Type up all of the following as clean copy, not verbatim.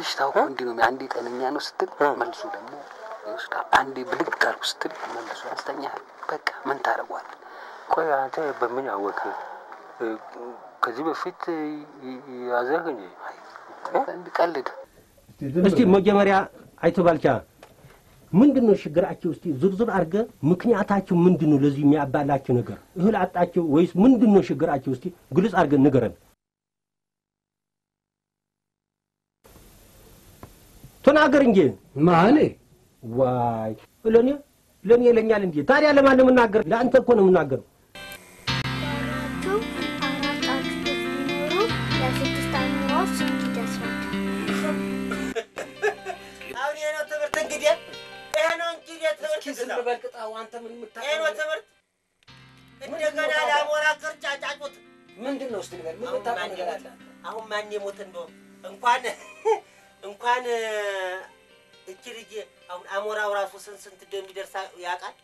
በሽታው እንዴ ነው አንዴ ጤነኛ ነው ስትል መልሶ ደግሞ ይወስዳል አንዴ ብልግ ጋር ስትል መልሶ ያስተኛል በቃ ምን ታረጋዋል ቆይ አንተ በምን አወቅ ከዚህ በፊት ያዘኸኝ እንዴ ቀልድ እስቲ መጀመሪያ አይቶ ባልቻ ምንድነው ችግራችሁ እስቲ ዝርዝር አርገ ምክንያታችሁ ምንድነው ለዚህ የሚያባላችሁ ነገር እህል አጣችሁ ወይስ ምንድነው ችግራችሁ እስቲ ግልጽ አርገ ንገረን ተናገር እንጂ ማኔ ዋይ ለኔ ለኛል እንጂ ታዲያ ለማን ነው የምናገር ለአንተ እኮ ነው የምናገረው በልቅጣው አንተ ምን ምታቀው ትምህርት እንደገና ላሞራ ቅርጫ ጫጩት ምንድነው እስቲ ነገር ምን ምታቀው ነገር አለ አሁን ማን የሞት እንደው እንኳን እቺ ልጅ አሁን አሞራው ራሱ ስንት እንደሚደርስ ያውቃል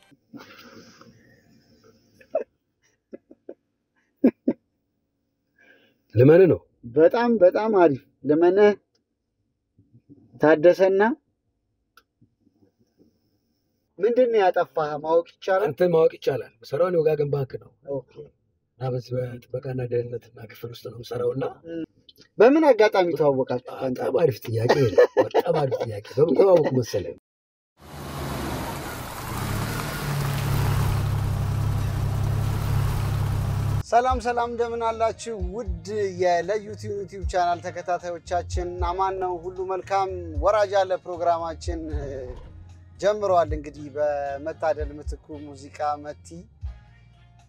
ለማን ነው በጣም አሪፍ ለማን ታደሰና ምንድነው ያጠፋህ ማወቅ ይቻላል አንተ ማወቅ ይቻላል ሰራው ነው ጋገን ባንክ ነው ኦኬ አበዝ በጥበቃና ደህንነትና ክፍል ውስጥ ነው ሰራውና በምን አጋጣሚ ተዋወቃችሁ በጣም አሪፍ ጥያቄ በጣም አሪፍ ጥያቄ በምን ተዋወቁ መሰለኝ ሰላም እንደምን አላችሁ ውድ የዩቲዩብ ቻናል ተከታታዮቻችን አማን ነው ሁሉ መልካም ወራጅ ያለ ፕሮግራማችን ጀምሯል እንግዲህ በመታደል ምትኩ ሙዚቃ መቲ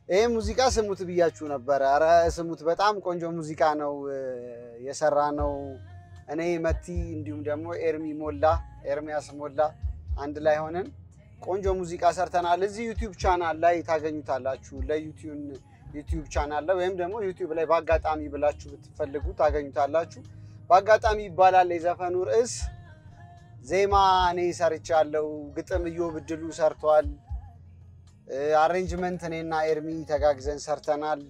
ይሄ ሙዚቃ ስሙት ብያችሁ ነበር አረ ስሙት በጣም ቆንጆ ሙዚቃ ነው የሰራ ነው እኔ መቲ እንዲሁም ደግሞ ኤርሚያስ ሞላ አንድ ላይ ሆነን ቆንጆ ሙዚቃ ሰርተናል እዚህ ዩቲዩብ ቻናል ላይ ታገኙታላችሁ ዩቲዩብ ቻናል ላይ ወይም ደግሞ ዩቲዩብ ላይ ባጋጣሚ ብላችሁ ብትፈልጉ ታገኙታላችሁ ባጋጣሚ ይባላል የዘፈኑ ርዕስ ዜማ እኔ ሰርቻለሁ ግጥም ኢዮብ ድሉ ሰርቷል አሬንጅመንት እኔና ኤርሚ ተጋግዘን ሰርተናል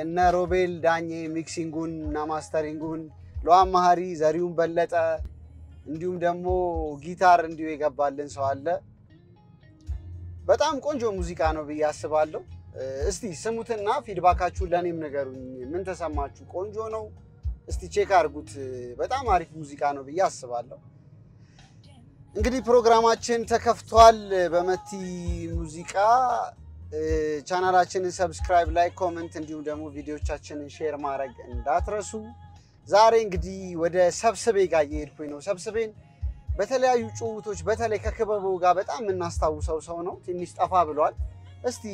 እነ ሮቤል ዳኜ ሚክሲንጉን እና ማስተሪንጉን ሎአም ማህሪ ዘሪውን በለጠ እንዲሁም ደግሞ ጊታር እንዲሁ የገባልን ሰው አለ በጣም ቆንጆ ሙዚቃ ነው በያስባለሁ እስቲ ስሙትና ፊድባካችሁ ለኔም ነገሩኝ ምን ተሰማችሁ ቆንጆ ነው እስቲ ቼክ አርጉት በጣም አሪፍ ሙዚቃ ነው በያስባለሁ እንግዲህ ፕሮግራማችን ተከፍቷል በመቲ ሙዚቃ ቻናላችንን ሰብስክራይብ ላይክ ኮሜንት እንዲሁም ደግሞ ቪዲዮቻችንን ሼር ማድረግ እንዳትረሱ ዛሬ እንግዲህ ወደ ሰብስቤ ጋር እየሄድኩኝ ነው ሰብስቤን በተለያዩ ጩውቶች በተለይ ከክበቡ ጋር በጣም እናስታውሰው ሰው ነው ትንሽ ጠፋ ብሏል እስቲ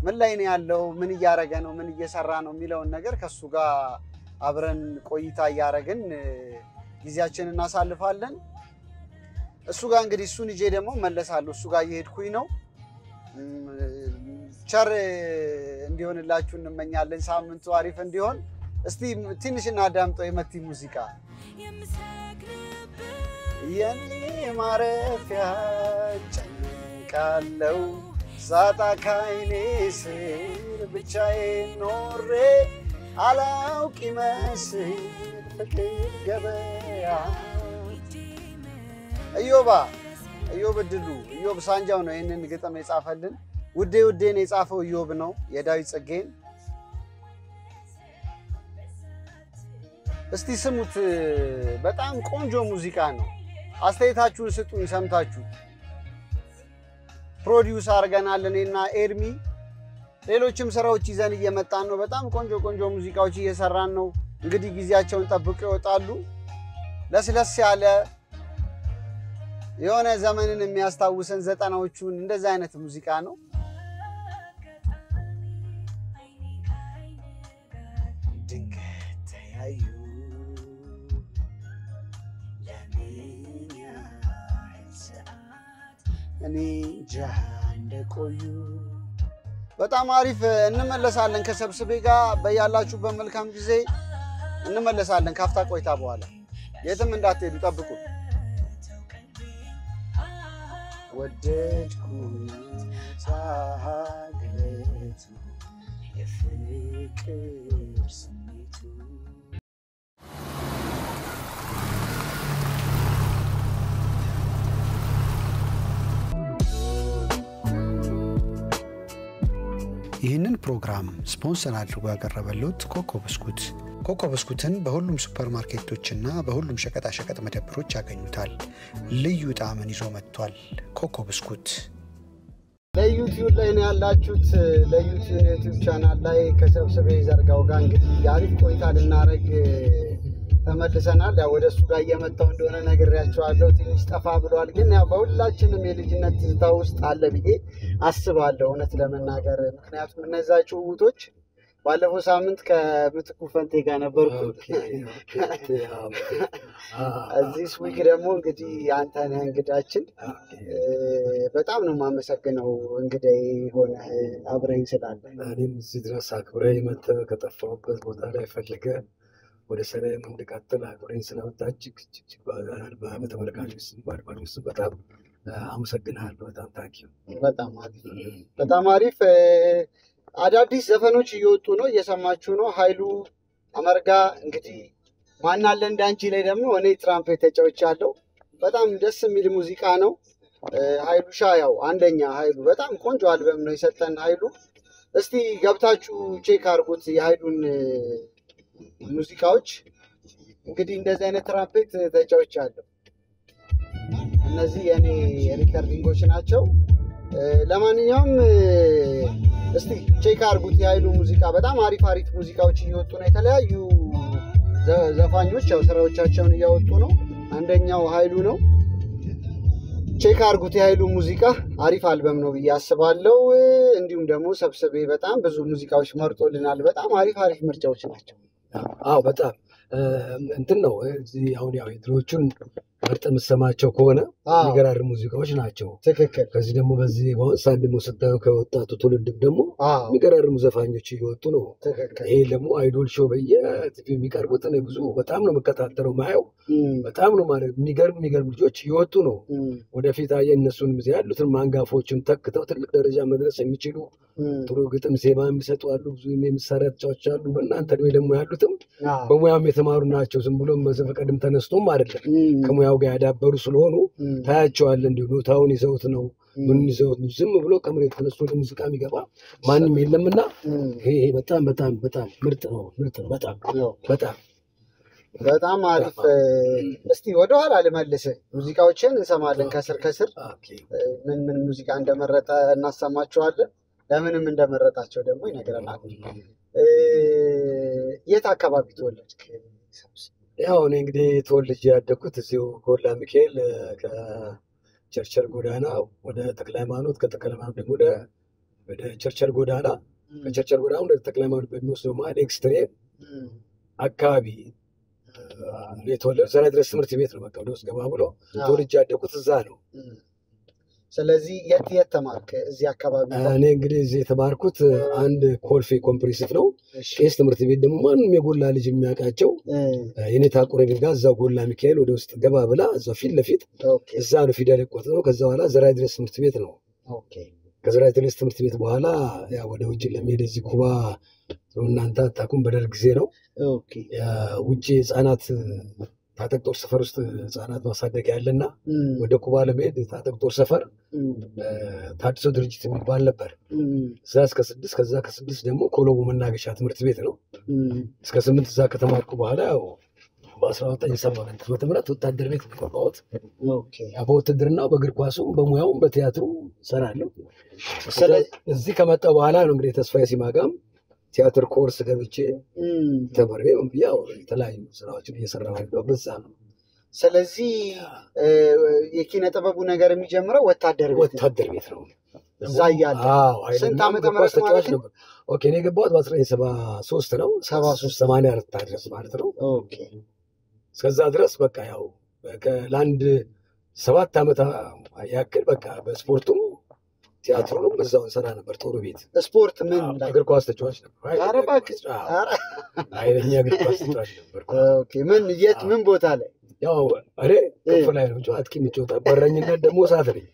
ምን ላይ ነው ያለው ምን እያረገ ነው ምን እየሰራ ነው የሚለውን ነገር ከሱ ጋር አብረን ቆይታ ያረጋግን ጊዜያችንን እናሳልፋለን እሱ ጋር እንግዲህ እሱን ይዤ ደግሞ መለሳለሁ እሱ ጋር እየሄድኩኝ ነው ቸር እንዲሆንላችሁ እንመኛለን ሳምንቱ አሪፍ እንዲሆን እስቲ ትንሽ እናዳምጠው የመቲ ሙዚቃ የኔ ማረፊያ ጨንቃለው ሳጣ ካይኔ ስር ብቻዬን ኖሬ አላውቅ ይመስል ፍቅር ገበያ ኢዮብ ድሉ ኢዮብ ሳንጃው ነው ይሄንን ግጥም የጻፈልን ውዴን የጻፈው ኢዮብ ነው የዳዊት ጽጌን እስቲ ስሙት በጣም ቆንጆ ሙዚቃ ነው አስተያየታችሁን ስጡኝ ሰምታችሁ ፕሮዲዩስ አርገናል እኔና ኤርሚ ሌሎችም ስራዎች ይዘን እየመጣን ነው በጣም ቆንጆ ሙዚቃዎች እየሰራን ነው እንግዲህ ጊዜያቸውን ጠብቀው ይወጣሉ ለስለስ ያለ የሆነ ዘመንን የሚያስታውሰን ዘጠናዎቹን እንደዛ አይነት ሙዚቃ ነው ድንገት ተያዩ እኔ ጃንደቆዩ በጣም አሪፍ እንመለሳለን ከሰብስቤ ጋር በያላችሁ በመልካም ጊዜ እንመለሳለን ካፍታ ቆይታ በኋላ የትም እንዳትሄዱ ጠብቁ ወደድኩ ታገለቱ የፍቅር ስሜቱ ፕሮግራም ስፖንሰር አድርጎ ያቀረበልዎት ኮኮ ብስኩት። ኮኮ ብስኩትን በሁሉም ሱፐርማርኬቶችና በሁሉም ሸቀጣሸቀጥ መደብሮች ያገኙታል። ልዩ ጣዕምን ይዞ መጥቷል። ኮኮ ብስኩት። ለዩቲዩብ ላይ ነው ያላችሁት። ለዩቲዩብ ቻናል ላይ ከሰብስቤ ዘርጋው ጋር እንግዲህ አሪፍ ቆይታ ልናረግ ተመልሰናል። ያው ወደሱ ጋር እየመጣው እንደሆነ ነግሬያቸዋለሁ። ትንሽ ጠፋ ብሏል፣ ግን ያው በሁላችንም የልጅነት ትዝታ ውስጥ አለ ብዬ አስባለሁ እውነት ለመናገር። ምክንያቱም እነዛ ጭውውቶች ባለፈው ሳምንት ከምትኩ ፈንቴ ጋር ነበርኩ። እዚህ ዊክ ደግሞ እንግዲህ አንተ ነህ እንግዳችን። በጣም ነው የማመሰግነው እንግዲህ ሆነ አብረኝ ስላለ። እኔም እዚህ ድረስ አክብረኝ መጥተህ ከጠፋሁበት ቦታ ላይ ፈልገህ ወደ ሰላም እንድቀጥል አክብረኝ ስለመጣች በተመልካቾች ስም በአድማጮች ስም በጣም አመሰግናለሁ። በጣም ታንኪዩ። በጣም አሪፍ። አዳዲስ ዘፈኖች እየወጡ ነው፣ እየሰማችሁ ነው። ኃይሉ አመርጋ እንግዲህ ማን አለ እንዳንቺ ላይ ደግሞ እኔ ትራምፔት ተጫውቻለሁ። በጣም ደስ የሚል ሙዚቃ ነው። ኃይሉ ሻያው አንደኛ ኃይሉ በጣም ቆንጆ አልበም ነው የሰጠን ኃይሉ። እስቲ ገብታችሁ ቼክ አድርጉት የኃይሉን ሙዚቃዎች። እንግዲህ እንደዚህ አይነት ትራምፔት ተጫውቻለሁ። እነዚህ የኔ ሪከርዲንጎች ናቸው። ለማንኛውም እስቲ ቼክ አድርጉት የኃይሉ ሙዚቃ። በጣም አሪፍ ሙዚቃዎች እየወጡ ነው። የተለያዩ ዘፋኞች ያው ስራዎቻቸውን እያወጡ ነው። አንደኛው ኃይሉ ነው። ቼክ አድርጉት የኃይሉ ሙዚቃ። አሪፍ አልበም ነው ብዬ አስባለሁ። እንዲሁም ደግሞ ሰብስቤ በጣም ብዙ ሙዚቃዎች መርጦልናል። በጣም አሪፍ ምርጫዎች ናቸው። አዎ በጣም እንትን ነው። እዚህ አሁን ያው የድሮቹን መርጠህ የምትሰማቸው ከሆነ የሚገራርሙ ሙዚቃዎች ናቸው። ትክክል። ከዚህ ደግሞ በዚህ በአሁን ደግሞ ስታየው ከወጣቱ ትውልድም ደግሞ የሚገራርሙ ዘፋኞች እየወጡ ነው። ይሄ ደግሞ አይዶል ሾው በየቲቪ የሚቀርቡትን ብዙ በጣም ነው የምከታተለው ማየው። በጣም ነው ማለት የሚገርም ልጆች እየወጡ ነው። ወደፊት አየህ እነሱን ያሉትን ማንጋፎችን ተክተው ትልቅ ደረጃ መድረስ የሚችሉ ጥሩ ግጥም ዜማ የሚሰጡ አሉ። ብዙ የመሳሪያ ተጫዋቾች አሉ። በእናንተ እድሜ ደግሞ ያሉትም በሙያም የተማሩ ናቸው። ዝም ብሎም በዘፈቀድም ተነስቶም አይደለም ከሙያው ጋር ያዳበሩ ስለሆኑ ታያቸዋለህ። እንዲሁ ኖታውን ይዘውት ነው ምን ይዘውት ዝም ብሎ ከመሬት ተነስቶ ሙዚቃ የሚገባ ማንም የለምና ይሄ በጣም ምርጥ ነው። በጣም አሪፍ። እስቲ ወደኋላ ልመልስህ። ሙዚቃዎችን እንሰማለን ከስር ምን ሙዚቃ እንደመረጠ እናሰማቸዋለን። ለምንም እንደመረጣቸው ደግሞ ይነግረናል። የት አካባቢ ተወለድክ? ያው እኔ እንግዲህ ተወልጄ ያደግኩት እዚሁ ኮላ ሚካኤል ከቸርቸር ጎዳና ወደ ተክለ ሃይማኖት፣ ከተክለ ሃይማኖት ደግሞ ወደ ቸርቸር ጎዳና፣ ከቸርቸር ጎዳና ወደ ተክለ ሃይማኖት በሚወስደው ማለት ኤክስትሬም አካባቢ የተወለድኩት። ዘራ ድረስ ትምህርት ቤት ነው። በቃ ወደ ውስጥ ገባ ብሎ ተወልጄ ያደግኩት እዛ ነው። ስለዚህ የት ተማርክ? እዚህ አካባቢ? እኔ እንግዲህ እዚህ የተማርኩት አንድ ኮልፌ ኮምፕሬሲቭ ነው። ቄስ ትምህርት ቤት ደግሞ ማንም የጎላ ልጅ የሚያውቃቸው የኔታ ቁረቤ ጋር እዛው ጎላ ሚካኤል ወደ ውስጥ ገባ ብላ እዛው ፊት ለፊት እዛ ነው ፊደል የቆጠረው። ከዛ በኋላ ዘራ ድረስ ትምህርት ቤት ነው። ከዘራ ድረስ ትምህርት ቤት በኋላ ያው ወደ ውጭ ለመሄድ እዚህ ኩባ እናንተ አታውቁም፣ በደርግ ጊዜ ነው ውጭ ህጻናት ታጠቅ ጦር ሰፈር ውስጥ ህጻናት ማሳደግ ያለና ወደ ኩባ ለመሄድ ታጠቅ ጦር ሰፈር ታድሶ ድርጅት የሚባል ነበር። እዛ እስከ 6 ከዛ ከ6 ደግሞ ኮሎቦ መናገሻ ትምህርት ቤት ነው። እስከ 8 እዛ ከተማርኩ በኋላ ያው በ1982 ዓመተ ምህረት ወታደር ቤት ተቆጣሁት። በውትድርናው በእግር ኳሱም በሙያውም በቲያትሩ ሰራለሁ። እዚህ ከመጣ በኋላ ነው እንግዲህ ተስፋዬ ሲማጋም ቲያትር ኮርስ ገብቼ ተመሬ ያው የተለያዩ ስራዎችን እየሰራሁ ያለው በዛ ነው። ስለዚህ የኪነ ጥበቡ ነገር የሚጀምረው ወታደር ቤት ነው። እዛ እያለ ስንት ዓመተ ምህረት ማለት ነው? ኦኬ እኔ የገባሁት በ1973 ነው። 84 ድረስ ማለት ነው። ኦኬ እስከዛ ድረስ በቃ ያው ለአንድ 7 ዓመት ያክል በቃ በስፖርቱም ቲያትሩ ነው በዛው እንሰራ ነበር። ጦሩ ቤት ስፖርት ምን እግር ኳስ ተጫዋች ነበር። ኧረ እባክህ ኃይለኛ እግር ኳስ ተጫዋች ነበር። ኦኬ ምን ቦታ ላይ? ያው እኔ ክፍ ላይ ነው አጥቂ የሚጫወታ። በረኝነት ደግሞ እሳት ነኝ።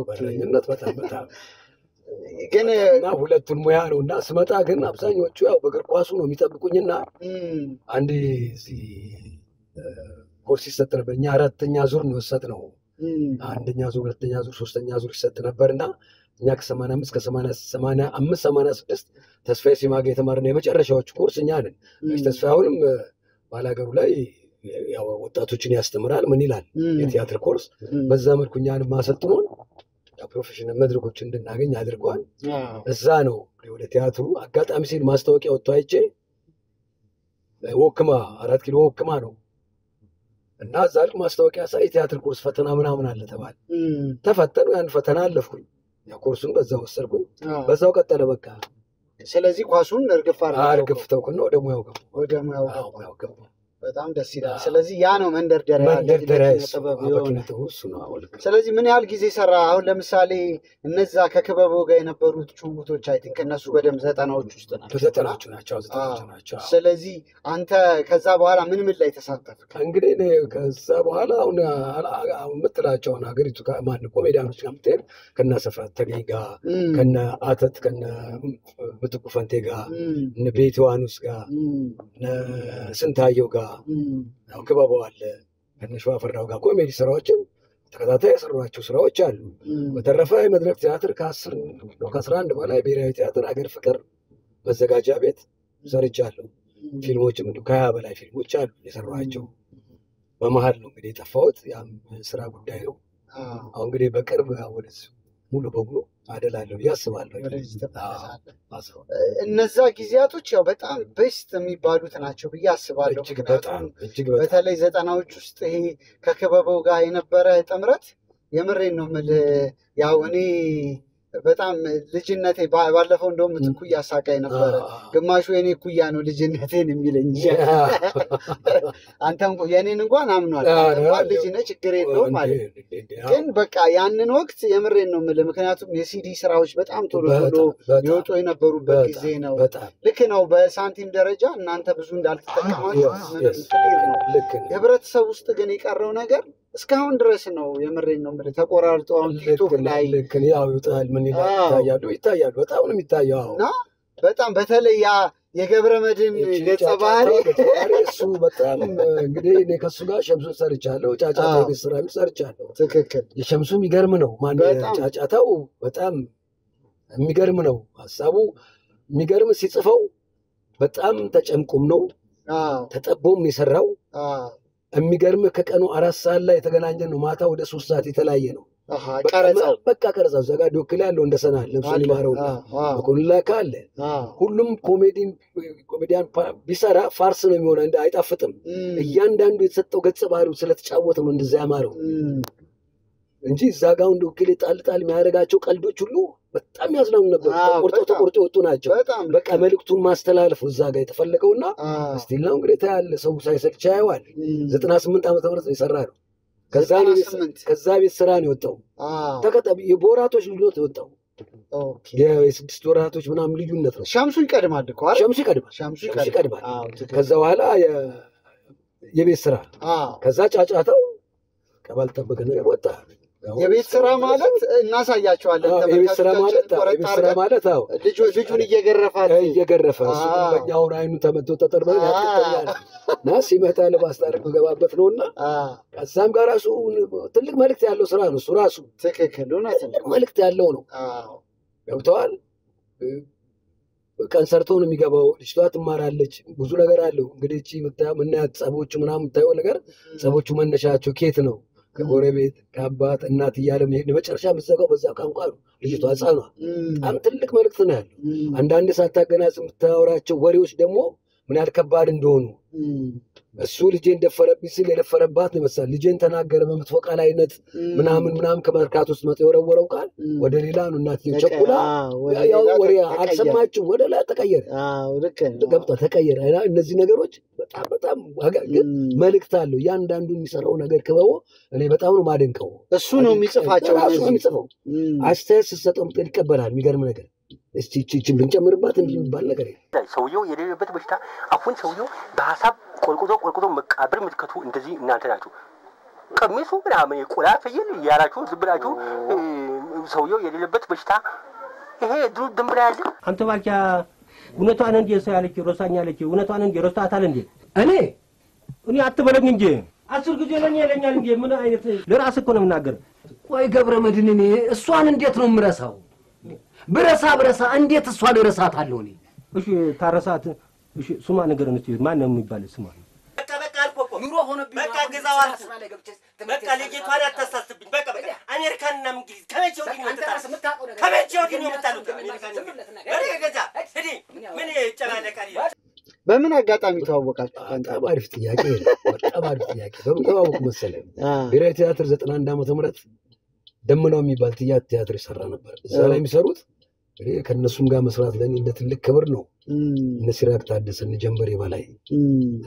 በረኝነት በጣም ግን ሁለቱን ሙያ ነው እና ስመጣ ግን አብዛኞቹ ያው በእግር ኳሱ ነው የሚጠብቁኝና አንድ ኮርስ ይሰጥ ነበር። እኛ 4ኛ ዙር ነው የወሰድነው አንደኛ ዙር ሁለተኛ ዙር ሶስተኛ ዙር ይሰጥ ነበርና እኛ ከ85 ከ85 86 ተስፋዬ ሲማጋ የተማርነው የመጨረሻዎቹ ኮርስ እኛ ነን። ተስፋዬ አሁንም ባላገሩ ላይ ያው ወጣቶችን ያስተምራል ምን ይላል የቲያትር ኮርስ በዛ መልኩ እኛን ማሰልጥኖን ፕሮፌሽናል መድረኮችን እንድናገኝ አድርጓል። እዛ ነው ወደ ቲያትሩ አጋጣሚ ሲል ማስታወቂያ ወጥቶ አይቼ ወክማ 4 ኪሎ ወክማ ነው እና እዛ ልክ ማስታወቂያ ሳይ ቲያትር ኮርስ ፈተና ምናምን አለ ተባለ። ተፈተኑ ያን ፈተና አለፍኩኝ። ያ ኮርሱን በዛው ወሰድኩኝ። በዛው ቀጠለ በቃ። ስለዚህ ኳሱን እርግፍ ተውኩና ወደ ሙያው ገባሁ። በጣም ደስ ይላል። ስለዚህ ያ ነው መንደርደሪያ ስለዚህ ምን ያህል ጊዜ ሰራ? አሁን ለምሳሌ እነዛ ከክበቡ ጋር የነበሩት ጭውውቶች አይ ቲንክ እነሱ በደም 90ዎች ውስጥ ናቸው። ስለዚህ አንተ ከዛ በኋላ ምን ላይ ተሳተፍክ? እንግዲህ ከዛ በኋላ አሁን የምትላቸውን ሀገሪቱ ማን ኮሜዲያኖች ጋር የምትሄድ ከነ ሰፍራት ተገኝ ጋር ከነ አተት ከነ ምትኩ ፈንቴ ጋር እነ ቤት ዮሐንስ ጋር እነ ስንታየው ጋር ያው ክበባው አለ ከነሽ ዋፈራው ጋር ኮሜዲ ስራዎችን ተከታታይ የሰሯቸው ስራዎች አሉ። በተረፈ የመድረክ ቲያትር ከ11 በላይ ብሔራዊ ቲያትር አገር ፍቅር መዘጋጃ ቤት ሰርቻለሁ። ፊልሞችም እንዲሁ ከ20 በላይ ፊልሞች አሉ የሰሯቸው። በመሀል ነው እንግዲህ የጠፋሁት ያም ስራ ጉዳይ ነው። አሁን እንግዲህ በቅርብ ወደዚህ ሙሉ በሙሉ አደላለሁ ያስባለሁ። እነዛ ጊዜያቶች ያው በጣም ቤስት የሚባሉት ናቸው ብዬ አስባለሁ። በተለይ 90ዎች ውስጥ ይሄ ከክበበው ጋር የነበረ ጥምረት የምሬን ነው የምልህ። ያው እኔ በጣም ልጅነቴ ባለፈው እንደውም ምትኩ ያሳቀኝ ነበረ። ግማሹ የኔ ኩያ ነው ልጅነቴን የሚለኝ አንተም የኔን እንኳን አምኗል ልጅ ነህ ችግር የለውም ማለት ግን በቃ ያንን ወቅት የምሬን ነው የምልህ። ምክንያቱም የሲዲ ስራዎች በጣም ቶሎ ይወጡ የነበሩበት ጊዜ ነው። ልክ ነው። በሳንቲም ደረጃ እናንተ ብዙ እንዳልተጠቀማችሁ ህብረተሰብ ውስጥ ግን የቀረው ነገር እስካሁን ድረስ ነው። የምሬን ነው የምልህ። ተቆራርጦ አሁን ቲክቶክ ላይ ያው ይወጣል ምን ይታያሉ በጣም ነው የሚታየው እና በጣም በተለይ ያ የገብረ መድን ገጸ ባህሪ እሱ በጣም እንግዲህ እኔ ከሱ ጋር ሸምሱ ሰርቻለሁ። ጫጫታ በስራ ሰርቻለሁ። ትክክል። የሸምሱ የሚገርም ነው። ማን ጫጫታው በጣም የሚገርም ነው። ሐሳቡ የሚገርም ሲጽፈው በጣም ተጨምቁም ነው ተጠቦም የሰራው የሚገርም ከቀኑ 4 ሰዓት ላይ የተገናኘ ነው። ማታ ወደ 3 ሰዓት የተለያየ ነው። ቀረጻው በቃ ቀረጻው ዘጋ ዶክላ ያለው እንደሰናል ለምሳሌ ማረውና በኮንላ ካለ ሁሉም ኮሜዲያን ቢሰራ ፋርስ ነው የሚሆነው። እንደ አይጣፍጥም። እያንዳንዱ የተሰጠው ገጸ ባህሪው ስለተጫወተ ነው እንደዛ ያማረው እንጂ ዛጋው ዶክሌ ጣልጣል የሚያደርጋቸው ቀልዶች ሁሉ በጣም ያዝናኑ ነበር። ተቆርጦ ወጡ ናቸው። በቃ መልእክቱን ማስተላለፍ እዛ ጋር የተፈለገውና ስቲል ነው እንግዲህ ታያለ ሰው ሳይሰልች ያየዋል። 98 ዓመተ ምህረት ነው የሰራው። ከዛ ቤት ስራ ነው የወጣው። የቦራቶች ልዩነት የወጣው የ6 ወራቶች ምናምን ልዩነት ነው። ሸምሱ ይቀድማል እኮ አይደል? ሸምሱ ይቀድማል። ከዛ በኋላ የቤት ስራ ከዛ ጫጫታው ከባልጠበቀ ነገር ወጣ። የቤት ስራ ማለት እናሳያቸዋለን። የቤት ስራ ማለት አዎ ልጁን እየገረፈ እሱ በእኛውን አይኑ ተመቶ ተጠርበን ያጥተኛል እና ሲመጣ ለማስታረቅ ገባበት ነውና ከዛም ጋር ራሱ ትልቅ መልእክት ያለው ስራ ነው። እሱ ራሱ ትክክል ነው። መልእክት ያለው ነው። ገብተዋል። ቀን ሰርቶ ነው የሚገባው። ልጅቷ ትማራለች። ብዙ ነገር አለው እንግዲህ እቺ ምናያት ጸቦቹ ምናምን የምታየው ነገር ጸቦቹ መነሻቸው ኬት ነው ከጎረቤት ከአባት እናት እያለ መሄድ መጨረሻ የምትዘጋው በዛ ቋንቋ ነው። ልጅቷ ህፃኗ በጣም ትልቅ መልእክት ነው ያለው። አንዳንድ ሳታገናዝብ የምታወራቸው ወሬዎች ደግሞ ምን ያህል ከባድ እንደሆኑ እሱ ልጄን ደፈረብኝ ሲል የደፈረባት ነው መሰል። ልጄን ተናገረ በመጥፎ ቃል አይነት ምናምን ከመርካቶ ውስጥ መጥቶ የወረወረው ቃል ወደ ሌላ ነው። እናትየው ቸኩላ ያው ወሬ አልሰማችም ወደ ላይ ተቀየረ። ገብቶ ተቀየረ። እነዚህ ነገሮች በጣም ግን መልእክት አለው። ያንዳንዱ የሚሰራው ነገር ክበቦ እኔ በጣም ነው ማደንቀው። እሱ ነው የሚጽፋቸው። እሱ ነው የሚጽፈው። አስተያየት ስትሰጠው ይቀበላል። የሚገርም ነገር እስቲ ብንጨምርባት የሚባል ነገር ሰውየው የሌለበት በሽታ አሁን ሰውየው በሐሳብ ቆልቁቶ መቃብር ምትከቱ እንደዚህ እናንተ ናችሁ። ቀሚሱ ምናምን ቆላ ፍየል ያራችሁ ዝብላችሁ ሰውየው የሌለበት በሽታ ይሄ ድሩ ድምብራ ያለ አንተ ባልቻ እውነቷን እንደ ሰው ያለች ሮሳኛ ያለች እውነቷን እንደ ሮስታታል እንደ እኔ አትበለኝ እንጂ 10 ጊዜ ለኛ ይለኛል እንዴ ምን አይነት ለራስ እኮ ነው የምናገር ቆይ ገብረ መድህን እኔ እሷን እንዴት ነው የምረሳው ብረሳ እንዴት እሷን እረሳታለሁ እኔ እሺ ታረሳት እሺ ስማ ነገርን እስቲ ማን ነው የሚባል ስማ በቃ አልኩ ኑሮ ሆነብኝ በቃ ገዛዋል በቃ ልጅቷን አታሳስብኝ በቃ አሜሪካንና እንግሊዝ ከመቼ ወዲህ ነው የምታሉት ገዛ እዲ ምን ይጨናነቃል በምን አጋጣሚ ተዋወቃችሁ በጣም አሪፍ ጥያቄ በጣም አሪፍ ጥያቄ በምን ተዋወቁ መሰለኝ ብሔራዊ ቲያትር 91 ዓመተ ምህረት ደመናው የሚባል ቲያትር ይሰራ ነበር እዛ ላይ የሚሰሩት ከነሱም ጋር መስራት ለኔ እንደ ትልቅ ክብር ነው እነ ሲራክ ታደሰ እነ ጀንበሬ በላይ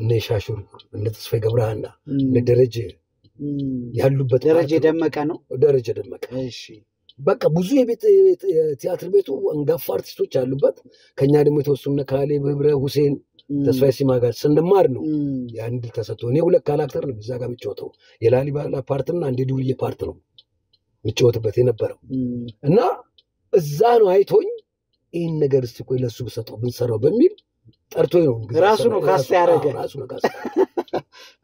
እነ ሻሹር እነ ተስፋዬ ገብረሃና እነ ደረጀ ያሉበት ደረጀ ደመቀ ነው ደረጀ ደመቀ እሺ በቃ ብዙ የቤት ቲያትር ቤቱ አንጋፋ አርቲስቶች አሉበት ከኛ ደግሞ የተወሰኑ ካሌብ ህብረ ሁሴን ተስፋዬ ሲማ ጋር ስንማር ነው ያንድ ተሰጥቶ እኔ ሁለት ካራክተር ነው እዛ ጋር የምጫወተው የላሊባላ ፓርትና አንዴ ዱርዬ ፓርት ነው የምጫወትበት የነበረው እና እዛ ነው አይቶኝ ይሄን ነገር እስቲ ቆይ ለሱ ብሰጠው ብንሰራው በሚል ጠርቶኝ ነው ራሱ ነው ካስት ያረገ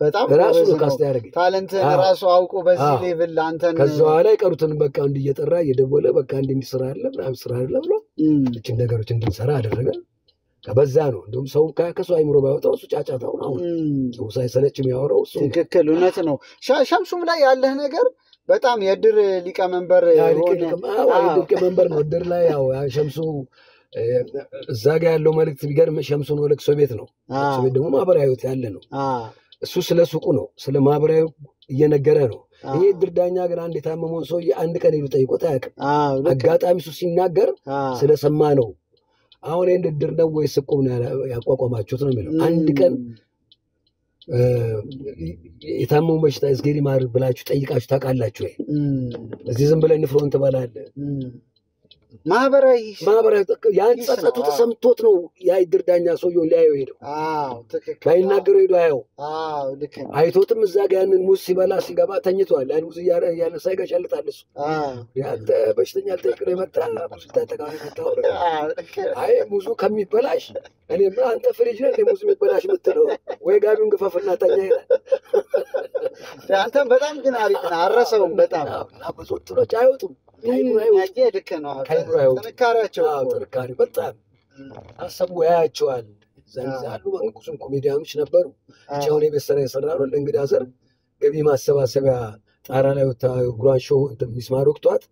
በጣም ራሱ ነው ካስት ያረገ ታለንት ራሱ አውቆ በዚህ ሌቭል አንተን ከዛ ላይ ቀሩትን በቃ እንዲየጠራ እየደወለ በቃ እንዲስራ አለ ምናምን ስራ አለ ብሎ እቺ ነገሮች እንድንሰራ አደረገ ከበዛ ነው እንደውም ሰው ከሱ አይምሮ ባይወጣው እሱ ጫጫታው ነው ሰው ሳይሰለች የሚያወራው እሱ ትክክል እውነት ነው ሸምሱም ላይ ያለህ ነገር በጣም የድር ሊቀመንበር ሊቀመንበር ነው ድር ላይ ያው ሸምሱ እዛ ጋር ያለው መልእክት ቢገርም ሸምሱ ነው ለቅሶ ቤት ነው ለቅሶ ቤት ደግሞ ማህበራዊ ህይወት ያለ ነው እሱ ስለ ሱቁ ነው ስለ ማህበራዊ እየነገረ ነው ይሄ ድርዳኛ ግን አንድ የታመመውን ሰው አንድ ቀን ሄዶ ጠይቆት አያውቅም አጋጣሚ እሱ ሲናገር ስለሰማ ነው አሁን እንደ ድር ነው ወይስ ሱቁ ነው ያቋቋማችሁት ነው የሚለው አንድ ቀን የታመሙ በሽታ እስገሪ ማር ብላችሁ ጠይቃችሁ ታውቃላችሁ ወይ እዚህ ዝም ብለን ፍሮንት ባላለ ማህበራዊ ያን ጸጸቱ ተሰምቶት ነው ያ ድርዳኛ ሰውየው ሊያየው ሄደው ትክክል ባይናገረው ሄዶ አየው ልክ አይቶትም እዛ ጋር ያንን ሙዝ ሲበላ ሲገባ ተኝቷል ያን ሙዝ ያነሳ ይገሻልታል እሱ ያንተ በሽተኛ አልጠይቅለው የመጣ ሙዝ ተጠቃሚ መጣው አይ ሙዙ ከሚበላሽ እኔ አንተ ፍሪጅ ላይ ሙዝ የሚበላሽ ምትለው ወይ ጋቢውን ግፋፍና ተኛ ይላል አንተ በጣም ግን አሪፍ ነው አረሰውም በጣም አብዞትሮች አይወጡም ጥንካሬ በጣም አሰቡ ያያቸዋል ዘንዛሉ ብዙም ኮሜዲያኖች ነበሩ ብቻውን የቤት ስራ የሰራሩ ለእንግዳ ዘር ገቢ ማሰባሰቢያ ጣራ ላይ ወጣ ጉራን ሾው ሚስማር ወቅቷት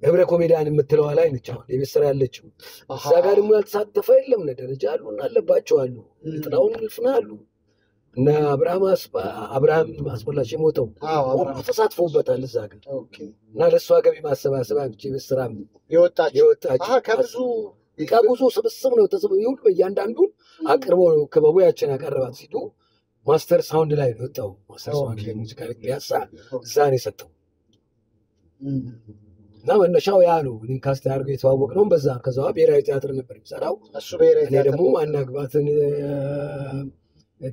ህብረ ኮሜዲያን የምትለው ላይ ነች አሁን የቤት ስራ ያለችው እዛ ጋር ደግሞ ያልተሳተፈ የለም ደረጃ አሉና አለባቸው አሉ ጥላውን ልፍናሉ እና አብርሃም አስበላሽ ሞተው ተሳትፎበታል እዛ ጋር እና ለሷ ገቢ ማሰባሰብ አንቺ በስራም የወጣች ከብዙ ስብስብ ነው ተሰብስበው ይሁን በእያንዳንዱ አቅርቦ ክበቡ ያችን ያቀረባት ሲዱ ማስተር ሳውንድ ላይ ነው ወጣው ማስተር ሳውንድ ላይ ሙዚቃ ቢያሳ እዛ ነው የሰጠው እና መነሻው ያ ነው እኔ ካስት አድርገው የተዋወቅነው በዛ ከዛው ብሔራዊ ቲያትር ነበር የሚሰራው እሱ ብሔራዊ ቲያትር ደግሞ ማናግባትን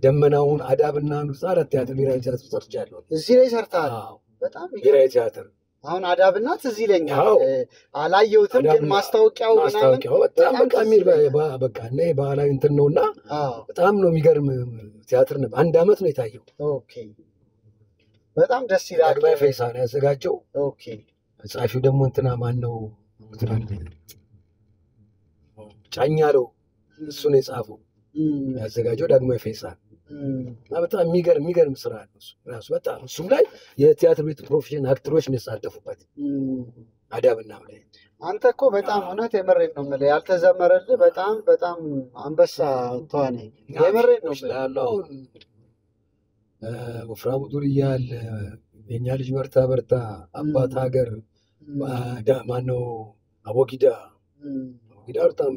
ደመናውን አዳብና ንጻረ ቲያትር ብሔራዊ ቲያትር ሰርቻለሁ እዚህ ላይ ሰርታል በጣም ብሔራዊ ቲያትር አሁን አዳብና ትዝ ይለኛል አላየሁትም ግን ማስታወቂያው በጣም በቃ የሚል በቃ እና ባህላዊ እንትን ነውና በጣም ነው የሚገርም ቲያትር ነው አንድ አመት ነው የታየው ኦኬ በጣም ደስ ይላል አግባይ ፈይሳ ነው ያዘጋጀው ኦኬ ጻፊው ደግሞ እንትና ማን ነው ጫኛለው እሱ ነው የጻፈው ያዘጋጀው ዳግማዊ ፈይሳ እና በጣም የሚገርም ስራ ነው እሱ ራሱ በጣም እሱም ላይ የቲያትር ቤት ፕሮፌሽናል አክተሮች ነው የተሳተፉበት አዳብና ላይ አንተ እኮ በጣም እውነት የመረኝ ነው የምልህ ያልተዘመረልህ በጣም አንበሳ ተዋናይ የመረኝ ነው ስላለው ወፍራሙ ዱርያ አለ የኛ ልጅ በርታ አባት ሀገር ማነው አቦጊዳ በጣም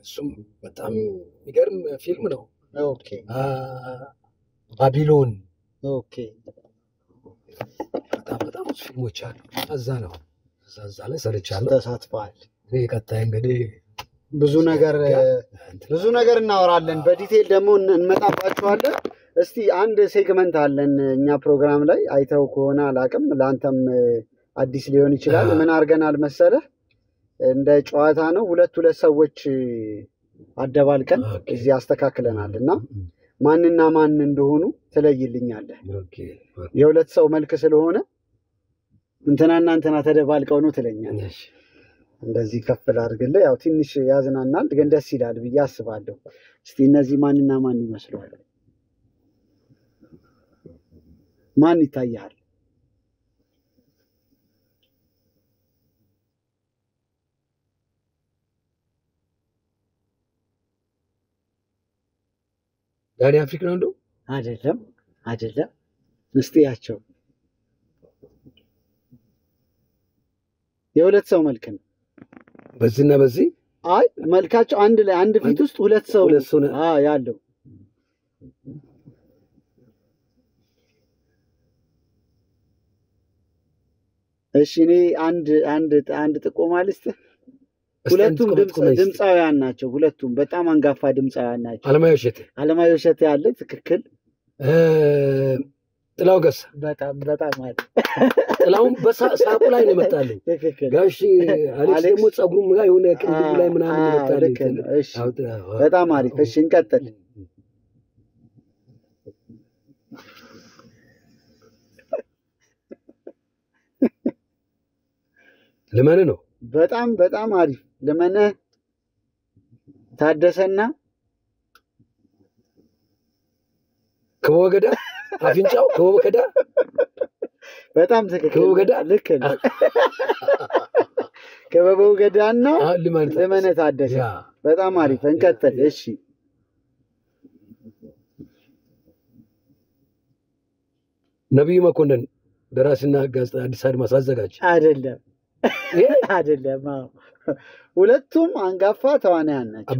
እሱም በጣም የሚገርም ፊልም ነው ኦኬ ባቢሎን ኦኬ በጣም ፊልሞች አሉ እዛ ነው እዛ ላይ ሰርቻለሁ ተሳትፈዋል ቀጣይ እንግዲህ ብዙ ነገር እናወራለን በዲቴል ደግሞ እንመጣባቸዋለን እስቲ አንድ ሴግመንት አለን እኛ ፕሮግራም ላይ አይተው ከሆነ አላቅም ለአንተም አዲስ ሊሆን ይችላል ምን አርገናል መሰለህ እንደ ጨዋታ ነው ሁለት ሰዎች አደባልቀን እዚህ አስተካክለናልና ማንና ማን እንደሆኑ ትለይልኛለህ ኦኬ የሁለት ሰው መልክ ስለሆነ እንትናና እንትና ተደባልቀው ነው ትለኛለህ እንደዚህ ከፍል አድርግልህ ያው ትንሽ ያዝናናል ግን ደስ ይላል ብዬ አስባለሁ እስቲ እነዚህ ማንና ማን ይመስላል ማን ይታያል ዳኒ አፍሪካ ነው እንደው አይደለም እስቲ ያቸው የሁለት ሰው መልክ ነው በዚህና በዚህ አይ መልካቸው አንድ ላይ አንድ ፊት ውስጥ ሁለት ሰው ያለው እሺ እኔ አንድ ጥቆማ ልስጥ ሁለቱም ድምጻውያን ናቸው ሁለቱም በጣም አንጋፋ ድምጻውያን ናቸው አለማየሁ እሸቴ ያለ ትክክል ጥላው ገሰ በጣም ማለት ጥላውን በሳቁ ላይ ነው መጣልኝ ጋሽ አሌክስ ደግሞ ጸጉሩም ጋር የሆነ ቅንድቡ ላይ ምናምን መጣልኝ እሺ በጣም አሪፍ እሺ እንቀጥል ለማን ነው በጣም አሪፍ ለማን ታደሰና ከወገዳ አፍንጫው ከወገዳ በጣም ትክክል ከወገዳ ልክ ነው ከወገዳና ለማን ታደሰ በጣም አሪፍ እንቀጥል እሺ ነብዩ መኮንን ደራሲና ጋዜጣ አዲስ አድማስ አዘጋጅ አይደለም ሁለቱም አንጋፋ ተዋናያን ናቸው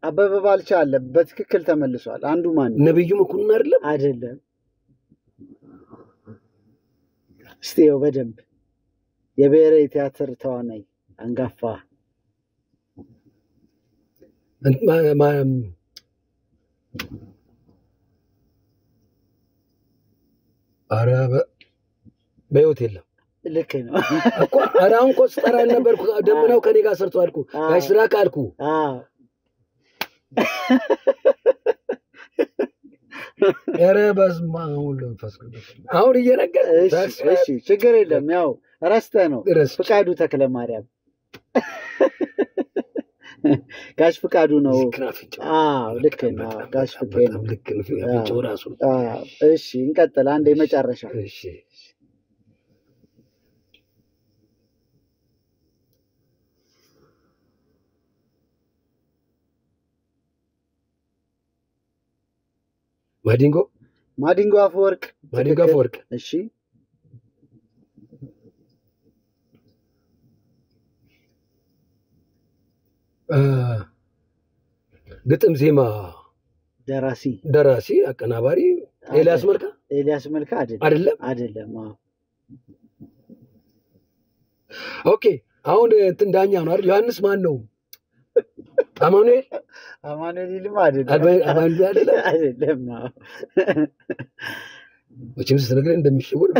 አበበ ባልቻ አለ በትክክል ተመልሷል አንዱ ማን ነብዩ መኮንን አይደለም እስቲው በደንብ የብሔራዊ ቲያትር ተዋናይ አንጋፋ አራበ በህይወት የለም ልክ ነው እኮ አራውን ቆስጠራ ነበርኩ ደምናው ከኔ ጋር ሰርቶ አልኩ ጋሽ ስራ ካልኩ ኧረ በስመ አብ ወወልድ ወመንፈስ ቅዱስ አሁን እየነገር እሺ ችግር የለም ያው ረስተህ ነው ፍቃዱ ተክለ ማርያም ጋሽ ፍቃዱ ነው ልክ ነው ጋሽ ፍቃዱ ነው ልክ ነው ፍቃዱ ራሱ እሺ እንቀጥል አንዴ መጨረሻ እሺ ማዲንጎ አፈወርቅ እሺ ግጥም ዜማ ደራሲ አቀናባሪ ኤልያስ መልካ አይደለም ኦኬ አሁን እንትን ዳኛ ነው አይደል ዮሐንስ ማን ነው አማኑኤል ይልማ አይደለም ወጭም ስለነገር እንደሚሸወድ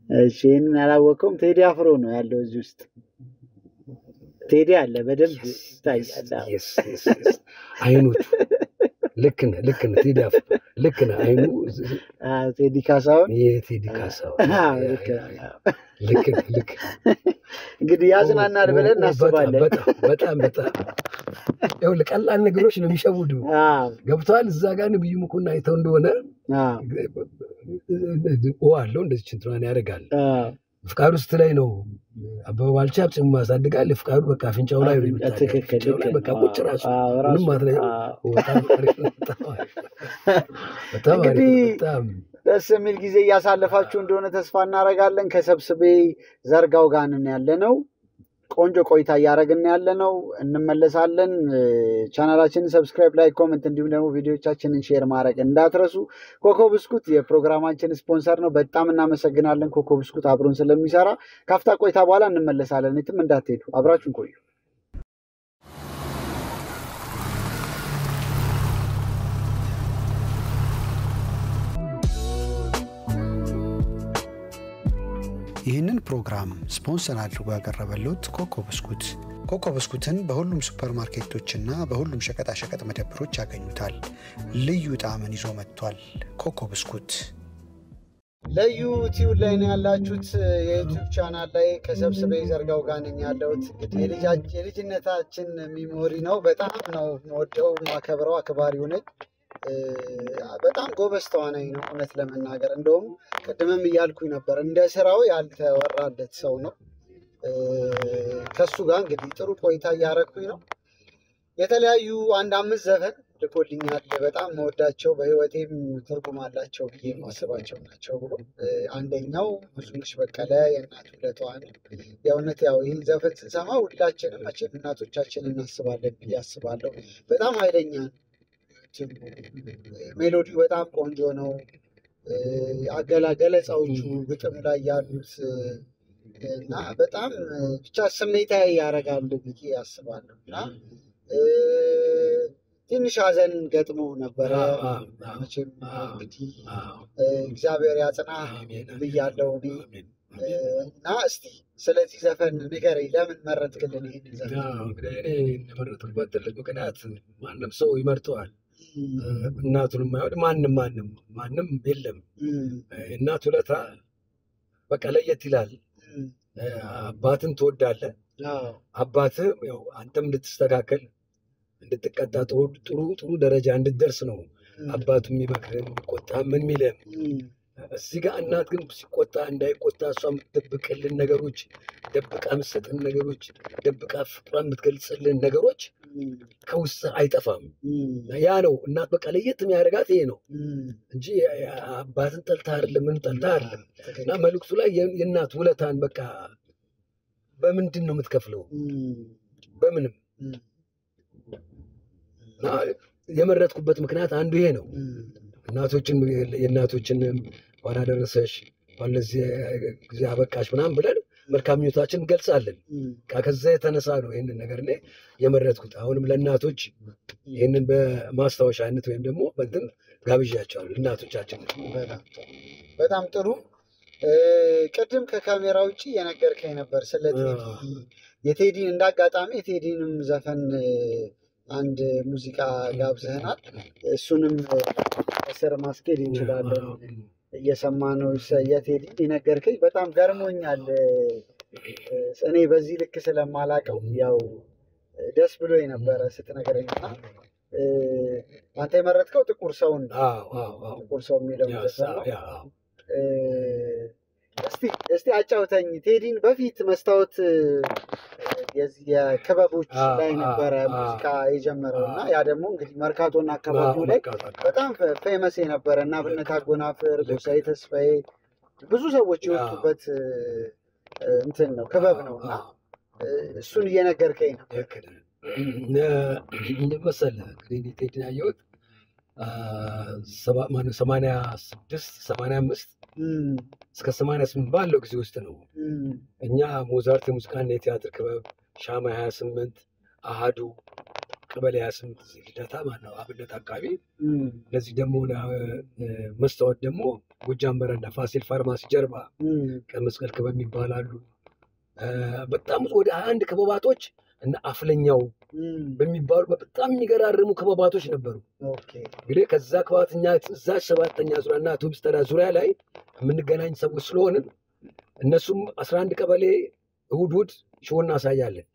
እሺ እኔን አላወቀውም ቴዲ አፍሮ ነው ያለው እዚህ ውስጥ ቴዲ አለ በደንብ ታያለህ አይኖቹ ልክ ነህ ቴዲ አፍሮ ልክ ነህ አይኑ ቴዲ ካሳውን ልክ እንግዲህ ያዝናናል ብለን እናስባለን በጣም ያው ለቀላል ነገሮች ነው የሚሸውዱ ገብቷል እዛ ጋር ነብዩ መኮንን አይተው እንደሆነ አለው እንደዚህ እንትናን ያደርጋል ፍቃዱ ውስጥ ላይ ነው አበበ ባልቻ ጽም ማሳደጋል ፍቃዱ በቃ አፍንጫው ላይ ነው ትክክል በቃ ቁጭ ራሱ ምንም ማለት ነው በጣም ደስ የሚል ጊዜ እያሳለፋችሁ እንደሆነ ተስፋ እናደርጋለን ከሰብስቤ ዘርጋው ጋር ነን ያለነው ቆንጆ ቆይታ እያደረግን ያለነው እንመለሳለን ቻናላችንን ሰብስክራይብ ላይክ ኮሜንት እንዲሁም ደግሞ ቪዲዮቻችንን ሼር ማድረግ እንዳትረሱ ኮኮብ ብስኩት የፕሮግራማችን ስፖንሰር ነው በጣም እናመሰግናለን ኮኮብ ብስኩት አብሮን ስለሚሰራ ካፍታ ቆይታ በኋላ እንመለሳለን የትም እንዳትሄዱ አብራችሁን ቆዩ ይህንን ፕሮግራም ስፖንሰር አድርጎ ያቀረበልዎት ኮኮብ ብስኩት ኮኮ ብስኩትን በሁሉም ሱፐርማርኬቶችና በሁሉም ሸቀጣሸቀጥ መደብሮች ያገኙታል። ልዩ ጣዕምን ይዞ መጥቷል። ኮኮ ብስኩት ለዩቲዩብ ላይ ነው ያላችሁት። የዩቲዩብ ቻናል ላይ ከሰብስቤ ዘርጋው ጋር ነኝ ያለሁት። እንግዲህ የልጅነታችን ሚሞሪ ነው። በጣም ነው የምወደው ማከብረው፣ አክባሪው ነኝ። በጣም ጎበዝ ተዋናይ ነው እውነት ለመናገር። እንደውም ቅድምም እያልኩኝ ነበር እንደ ስራው ያልተወራለት ሰው ነው። ከሱ ጋር እንግዲህ ጥሩ ቆይታ እያረኩኝ ነው። የተለያዩ 1-5 ዘፈን ልኮልኛል። በጣም መወዳቸው በህይወቴም ትርጉም አላቸው ብዬ ማስባቸው ናቸው ብሎ አንደኛው ብዙነሽ በቀለ የእናት ውለቷ ነው። የእውነት ያው ይህን ዘፈን ስንሰማ ሁላችንም መቼም እናቶቻችንን እናስባለን ብዬ አስባለሁ። በጣም ኃይለኛ ነው። ሜሎዲው በጣም ቆንጆ ነው። አገላለጻዎቹ ግጥም ላይ ያሉት እና በጣም ብቻ ስሜታዊ ያደርጋሉ ብዬ አስባለሁ። እና ትንሽ ሀዘን ገጥሞ ነበረ። መቼም እንግዲህ እግዚአብሔር ያጽናህ ብያለሁ እና እስቲ ስለዚህ ዘፈን ንገረኝ። ለምን መረጥክልን ይሄን ዘፈን? እንግዲህ እኔ የመረጥኩበት ትልቅ ምክንያት ማንም ሰው ይመርጠዋል። እናቱን የማይወድ ማንም የለም። እናት ውለታ በቃ ለየት ይላል። አባትን ትወዳለህ። አባትህ ያው አንተም እንድትስተካከል እንድትቀጣ ጥሩ ደረጃ እንድትደርስ ነው አባቱ የሚመክርህ የሚቆጣ ምን የሚልህ። እዚህ ጋር እናት ግን ሲቆጣ እንዳይቆጣ እሷ የምትደብቅልን ነገሮች፣ ደብቃ የምትሰጥን ነገሮች፣ ደብቃ ፍቅሯን የምትገልጽልን ነገሮች ከውስጥ አይጠፋም። ያ ነው እናት በቃ ለየት የሚያደርጋት ይሄ ነው እንጂ አባትን ጠልታ አይደለም፣ ምን ጠልታ አይደለም። እና መልዕክቱ ላይ የእናት ውለታን በቃ በምንድን ነው የምትከፍለው? በምንም። የመረጥኩበት ምክንያት አንዱ ይሄ ነው። የእናቶችን ዋና ደረሰሽ ለዚህ ጊዜ አበቃሽ ምናምን ብለን መልካም ምኞታችን እንገልጻለን። ከዛ የተነሳ ነው ይህንን ነገር እኔ የመረጥኩት። አሁንም ለእናቶች ይህንን በማስታወሻነት ወይም ደግሞ በእንትን ጋብዣቸዋለሁ እናቶቻችን። በጣም ጥሩ። ቅድም ከካሜራ ውጭ የነገርከኝ ነበር ስለ የቴዲን እንዳጋጣሚ የቴዲንም ዘፈን አንድ ሙዚቃ ጋብዘህናል። እሱንም እስር ማስኬድ እንችላለን። እየሰማነው የቴዲ የነገርከኝ በጣም ገርሞኛል። እኔ በዚህ ልክ ስለማላቀው ያው ደስ ብሎ የነበረ ስትነግረኝና አንተ የመረጥከው ጥቁር ሰውን ጥቁር ሰው የሚለው ዘፈን ነው። እስቲ አጫውተኝ። ቴዲን በፊት መስታወት የክበቦች ላይ ነበረ ሙዚቃ የጀመረው እና ያ ደግሞ እንግዲህ መርካቶና አካባቢው ላይ በጣም ፌመስ የነበረ እና አብነት አጎናፍር፣ ጎሳዬ ተስፋዬ ብዙ ሰዎች የወጡበት እንትን ነው ክበብ ነው እና እሱን እየነገርከኝ ነው። መሰለህ እንግዲህ ቴዲን ያየሁት 86 85 እስከ 88 ባለው ጊዜ ውስጥ ነው። እኛ ሞዛርት የሙዚቃና የቲያትር ክበብ፣ ሻማ 28፣ አሃዱ፣ ቀበሌ 28 ልደታ ማነው አብነት አካባቢ፣ ለዚህ ደግሞ መስታወት ደግሞ ጎጃም በረንዳ ፋሲል ፋርማሲ ጀርባ ቀመስቀል ክበብ ይባላሉ። በጣም ወደ 21 ክበባቶች እና አፍለኛው በሚባሉ በጣም የሚገራርሙ ክበባቶች ነበሩ። እንግዲህ ከዛ ክበባትኛ እዛ 7ኛ ዙሪያ እና አውቶቡስ ተራ ዙሪያ ላይ የምንገናኝ ሰዎች ስለሆንን እነሱም 11 ቀበሌ እሑድ ሾው እናሳያለን።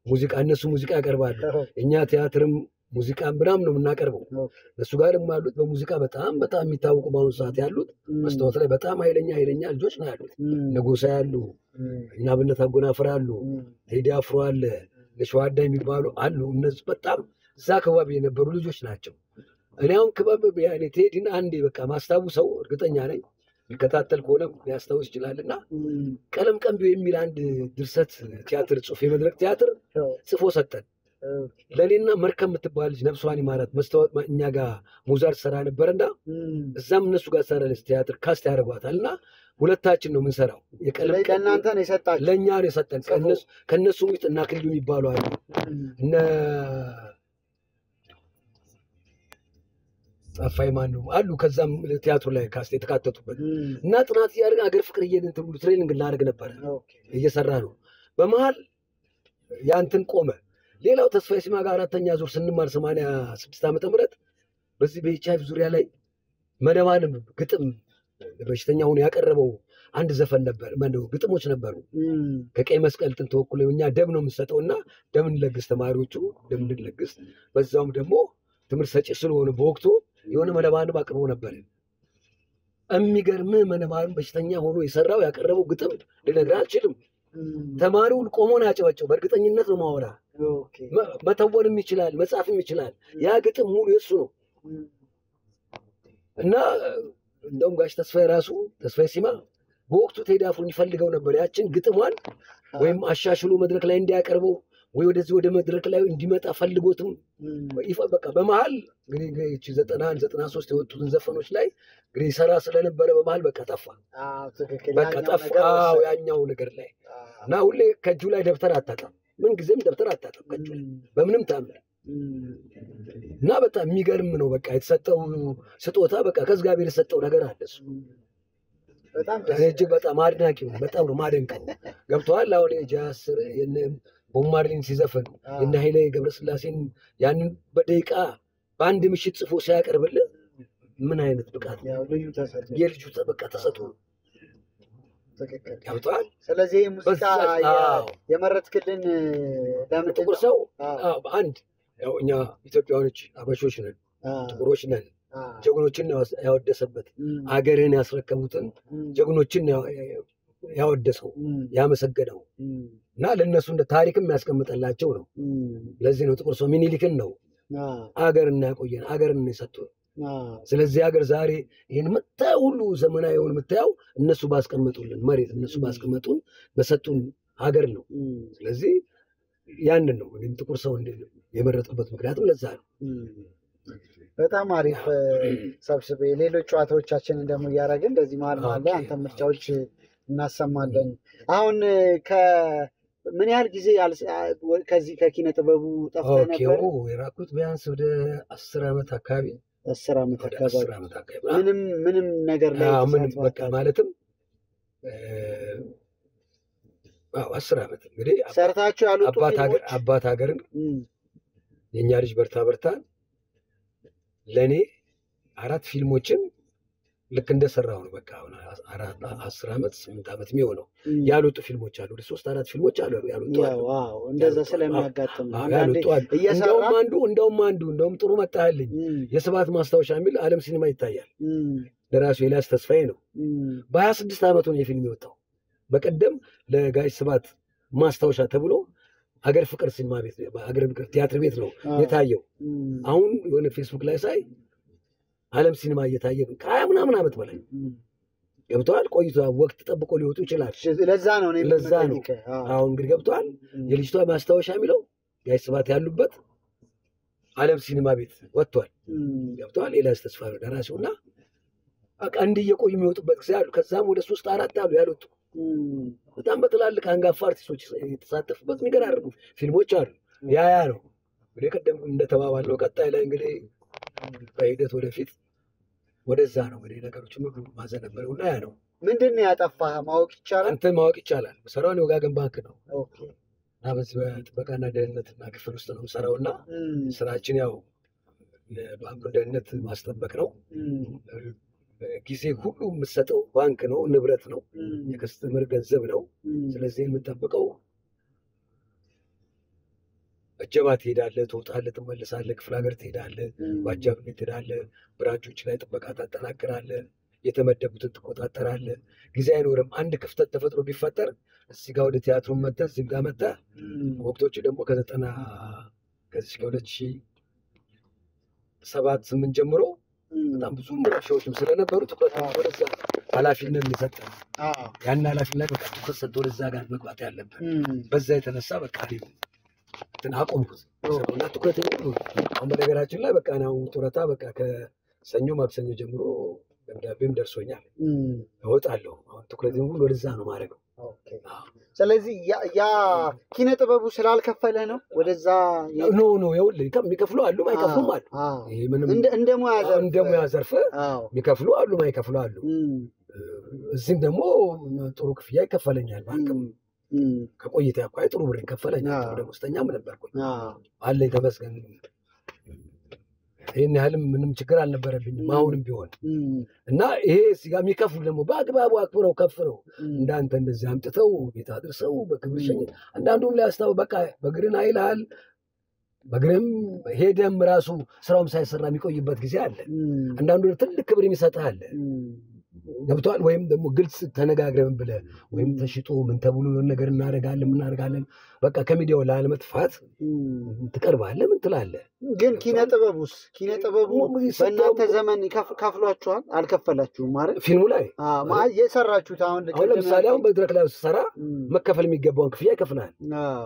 ሙዚቃ እነሱ ሙዚቃ ያቀርባሉ፣ እኛ ቲያትርም ሙዚቃም ምናምን ነው የምናቀርበው። እነሱ ጋር ደግሞ ያሉት በሙዚቃ በጣም የሚታወቁ በአሁኑ ሰዓት ያሉት መስታወት ላይ በጣም ኃይለኛ ልጆች ነው ያሉት። ነጎሳ ያሉ፣ እነ አብነት አጎናፍር አሉ፣ ቴዲ አፍሮ አለ፣ ለሸዋዳ የሚባሉ አሉ። እነዚህ በጣም እዛ አካባቢ የነበሩ ልጆች ናቸው። እኔ አሁን ክበብ ያኔ ቴዲን አንዴ በቃ ማስታውሰው እርግጠኛ ነኝ ይከታተል ከሆነ ሊያስታውስ ይችላልና ቀለም ቀንቢው የሚል አንድ ድርሰት ቲያትር ጽሑፍ የመድረክ ቲያትር ጽፎ ሰጠን ለኔና መርከብ የምትባል ልጅ ነፍሷን ይማራት መስታወት እኛ ጋር ሞዛርት ሰራ ነበርና እዛም እነሱ ጋር ሰራለች ቲያትር ካስት ያደርጓታልና ሁለታችን ነው የምንሰራው። የቀለም ከእናንተ ነው የሰጣችሁ? ለእኛ ነው የሰጠን። ከእነሱ ውስጥ እና ክልሉ የሚባሉ አሉ እነ ጠፋይ ማን ነው አሉ። ከዛም ቲያትሩ ላይ ካስት የተካተቱበት እና ጥናት እያደረግን አገር ፍቅር ትሬኒንግ እናደርግ ነበረ። እየሰራ ነው። በመሀል ያንተን ቆመ። ሌላው ተስፋዬ ሲማ ጋር አራተኛ ዙር ስንማር 86 ዓመተ ምህረት በዚህ በኤችአይቪ ዙሪያ ላይ መደባንም ግጥም በሽተኛ ሆኖ ያቀረበው አንድ ዘፈን ነበር። ማነው ግጥሞች ነበሩ። ከቀይ መስቀል ጥንት ተወክሎ እኛ ደም ነው የምንሰጠውና ደም እንለግስ፣ ተማሪዎቹ ደም እንለግስ። በዛውም ደግሞ ትምህርት ሰጪ ስለሆነ በወቅቱ የሆነ መደባንም አቅርቦ ነበር። የሚገርም መደባንም በሽተኛ ሆኖ የሰራው ያቀረበው ግጥም ልነግርህ አልችልም። ተማሪውን ቆሞ ነው ያጨበጨው። በእርግጠኝነት ነው ማወራ። መተወንም ይችላል መጻፍም ይችላል። ያ ግጥም ሙሉ የሱ ነው እና እንደውም ጋሽ ተስፋዬ ሲማ በወቅቱ ቴዲ አፍሮን ይፈልገው ነበር። ያችን ግጥሟን ወይም አሻሽሎ መድረክ ላይ እንዲያቀርበው ወይ ወደዚህ ወደ መድረክ ላይ እንዲመጣ ፈልጎትም በቃ በመሃል እንግዲህ 91 93 የወጡትን ዘፈኖች ላይ እንግዲህ ሰራ ስለነበረ በመሃል በቃ ጠፋ። ያኛው ነገር ላይ እና ሁሌ ከእጁ ላይ ደብተር አታጣም። ምን ጊዜም ደብተር አታጣም ከእጁ ላይ በምንም ታምር እና በጣም የሚገርም ነው። በቃ የተሰጠው ስጦታ በቃ ከእግዚአብሔር የተሰጠው ነገር አለ። እሱ በጣም እጅግ በጣም አድናቂ ነው። በጣም ነው ማደንቀው። ገብቶሃል? አሁን ጃስር ቦብ ማርሊን ሲዘፈን እና ኃይሌ ገብረስላሴን ያንን በደቂቃ በአንድ ምሽት ጽፎ ሲያቀርብልህ ምን አይነት ብቃት ነው! የልጁ በቃ ተሰጥቶ ገብቶሃል? ስለዚህ ሙዚቃ የመረጥክልን ለምን ጥቁር ሰው አንድ ያው እኛ ኢትዮጵያውያኖች አበሾች ነን፣ ጥቁሮች ነን። ጀግኖችን ያወደሰበት አገርህን ያስረከቡትን ጀግኖችን ያወደሰው ያመሰገነው እና ለነሱ እንደ ታሪክም ያስቀምጠላቸው ነው። ለዚህ ነው ጥቁር ሰው ሚኒሊክን ነው አገርን ያቆየን፣ አገርን የሰጡን። ስለዚህ ሀገር ዛሬ ይሄን የምታየው ሁሉ ዘመናዊ የሆነ የምታየው እነሱ ባስቀመጡልን መሬት፣ እነሱ ባስቀመጡን በሰጡን ሀገር ነው። ስለዚህ ያንን ነው ግን ጥቁር ሰው የመረጡበት ምክንያቱም ለዛ ነው። በጣም አሪፍ ሰብስቤ ሌሎች ጨዋታዎቻችንን ደግሞ እያደረግን እንደዚህ መሀል መሀል ላይ አንተ ምርጫዎች እናሰማለን። አሁን ምን ያህል ጊዜ ከዚህ ከኪነ ጥበቡ ጠፍተህ ነበር? የራኩት ቢያንስ ወደ 10 ዓመት አካባቢ 10 ዓመት አካባቢ ምንም ነገር ላይ ምንም በቃ ማለትም 10 ዓመት እንግዲህ ሰርታችሁ ያሉት አባት ሀገርን የኛ ልጅ በርታ ለኔ 4 ፊልሞችን ልክ እንደሰራው ነው። በቃ አሁን 10 ዓመት 8 ዓመት የሚሆነው ያሉት ፊልሞች አሉ። 3-4 ፊልሞች አሉ ያሉት። ዋው እንደዛ ስለሚያጋጥም እንደውም ጥሩ መጣልኝ። የስብሐት ማስታወሻ የሚል ዓለም ሲኒማ ይታያል። ለራሱ ኤልያስ ተስፋዬ ነው። በ26 ዓመቱ ነው የፊልም የወጣው። በቀደም ለጋሽ ስብሐት ማስታወሻ ተብሎ ሀገር ፍቅር ሲኒማ ቤት ሀገር ፍቅር ቲያትር ቤት ነው የታየው። አሁን የሆነ ፌስቡክ ላይ ሳይ ዓለም ሲኒማ እየታየ ነው። ከ20 ምናምን ዓመት በላይ ገብቷል። ቆይቶ ወቅት ጠብቆ ሊወጡ ይችላል። ለዛ ነው አሁን እንግዲህ ገብቷል። የልጅቷ ማስታወሻ የሚለው ጋሽ ስብሐት ያሉበት ዓለም ሲኒማ ቤት ወጥቷል። ገብቷል። ኤልያስ ተስፋ ነው ደራሲውና በቃ እንዲህ እየቆዩ የሚወጡበት ጊዜ አሉ። ከዛም ወደ 3-4 አሉ ያሉት። በጣም በትላልቅ አንጋፋ አርቲስቶች የተሳተፉበት የሚገራርሙ ፊልሞች አሉ። ያ ነው እንግዲህ ቀደም እንደተባባለው ቀጣይ ላይ እንግዲህ በሂደት ወደፊት ወደዛ ነው እንግዲህ ነገሮችን ሁሉ ማዘነበረው እና ያ ነው። ምንድን ነው ያጠፋህ ማወቅ ይቻላል? አንተ ማወቅ ይቻላል። ሰራውን የወጋገን ባንክ ነው እና በዚህ በጥበቃና ደህንነትና ክፍል ውስጥ ነው የምሰራው እና ስራችን ያው የባንኩን ደህንነት ማስጠበቅ ነው። ጊዜ ሁሉ የምትሰጠው ባንክ ነው፣ ንብረት ነው፣ የከስተመር ገንዘብ ነው። ስለዚህ የምጠብቀው እጀባ ትሄዳለህ፣ ትወጣለህ፣ ትመለሳለህ፣ ክፍለ ሀገር ትሄዳለህ፣ በአጃብ ቤት ትሄዳለህ፣ ብራንቾች ላይ ጥበቃ ታጠናክራለህ፣ የተመደቡትን ትቆጣጠራለህ። ጊዜ አይኖርም። አንድ ክፍተት ተፈጥሮ ቢፈጠር እዚህ ጋር ወደ ቲያትሩን መጥተህ እዚህ ጋር መጥተህ ወቅቶቹ ደግሞ ከዚህ ከ2007-8 ጀምሮ በጣም ብዙ ምራሻዎችም ስለነበሩ ትኩረት ወደዛ ኃላፊነት የሚሰጥ ያን ኃላፊነት በቃ ትኩረት ሰጥቶ ወደዛ ጋር መግባት ያለብን። በዛ የተነሳ በቃ አቆምኩት እና ትኩረት አሁን በነገራችን ላይ በቃ ነው ጡረታ በቃ ከሰኞ ማክሰኞ ጀምሮ ደብዳቤም ደርሶኛል። እወጣለሁ። አሁን ትኩረቴን ሁሉ ወደዛ ነው ማድረገው። ስለዚህ ያ ኪነ ጥበቡ ስላልከፈለ ነው ወደዛ ኖ ይኸውልህ የሚከፍሉ አሉ ማይከፍሉም አሉ። ይሄ ምንም እንደ ሙያ ዘርፍ የሚከፍሉ አሉ ማይከፍሉ አሉ። እዚህም ደግሞ ጥሩ ክፍያ ይከፈለኛል። ባንክም ከቆይታ አኳያ ጥሩ ብር ከፈለኝ ደሞዝተኛም ነበርኩኝ አለኝ ተመስገን ይሄን ያህልም ምንም ችግር አልነበረብኝም አሁንም ቢሆን እና ይሄ እዚህ ጋር የሚከፍሉ ደግሞ በአግባቡ አክብረው ከፍለው እንዳንተ እንደዚህ አምጥተው ቤት አድርሰው በክብር ሸኝ አንዳንዱም ሊያስታው በቃ በግርን አይልሃል በግርም ሄደም ራሱ ስራውም ሳይሰራ የሚቆይበት ጊዜ አለ አንዳንዱ ትልቅ ክብር የሚሰጥህ አለ ገብቷል ወይም ደግሞ ግልጽ ተነጋግረን ብለ ወይም ተሽጦ ምን ተብሎ ነገር እናደርጋለን በቃ ከሚዲያው ላለመጥፋት ትቀርባለህ ምን ትላለህ ግን ኪነ ጥበቡ በእናንተ ዘመን ከፍሏችኋል አልከፈላችሁም ማለት ፊልሙ ላይ የሰራችሁት አሁን ለምሳሌ አሁን በድረክ ላይ ሰራ መከፈል የሚገባውን ክፍያ ይከፍላል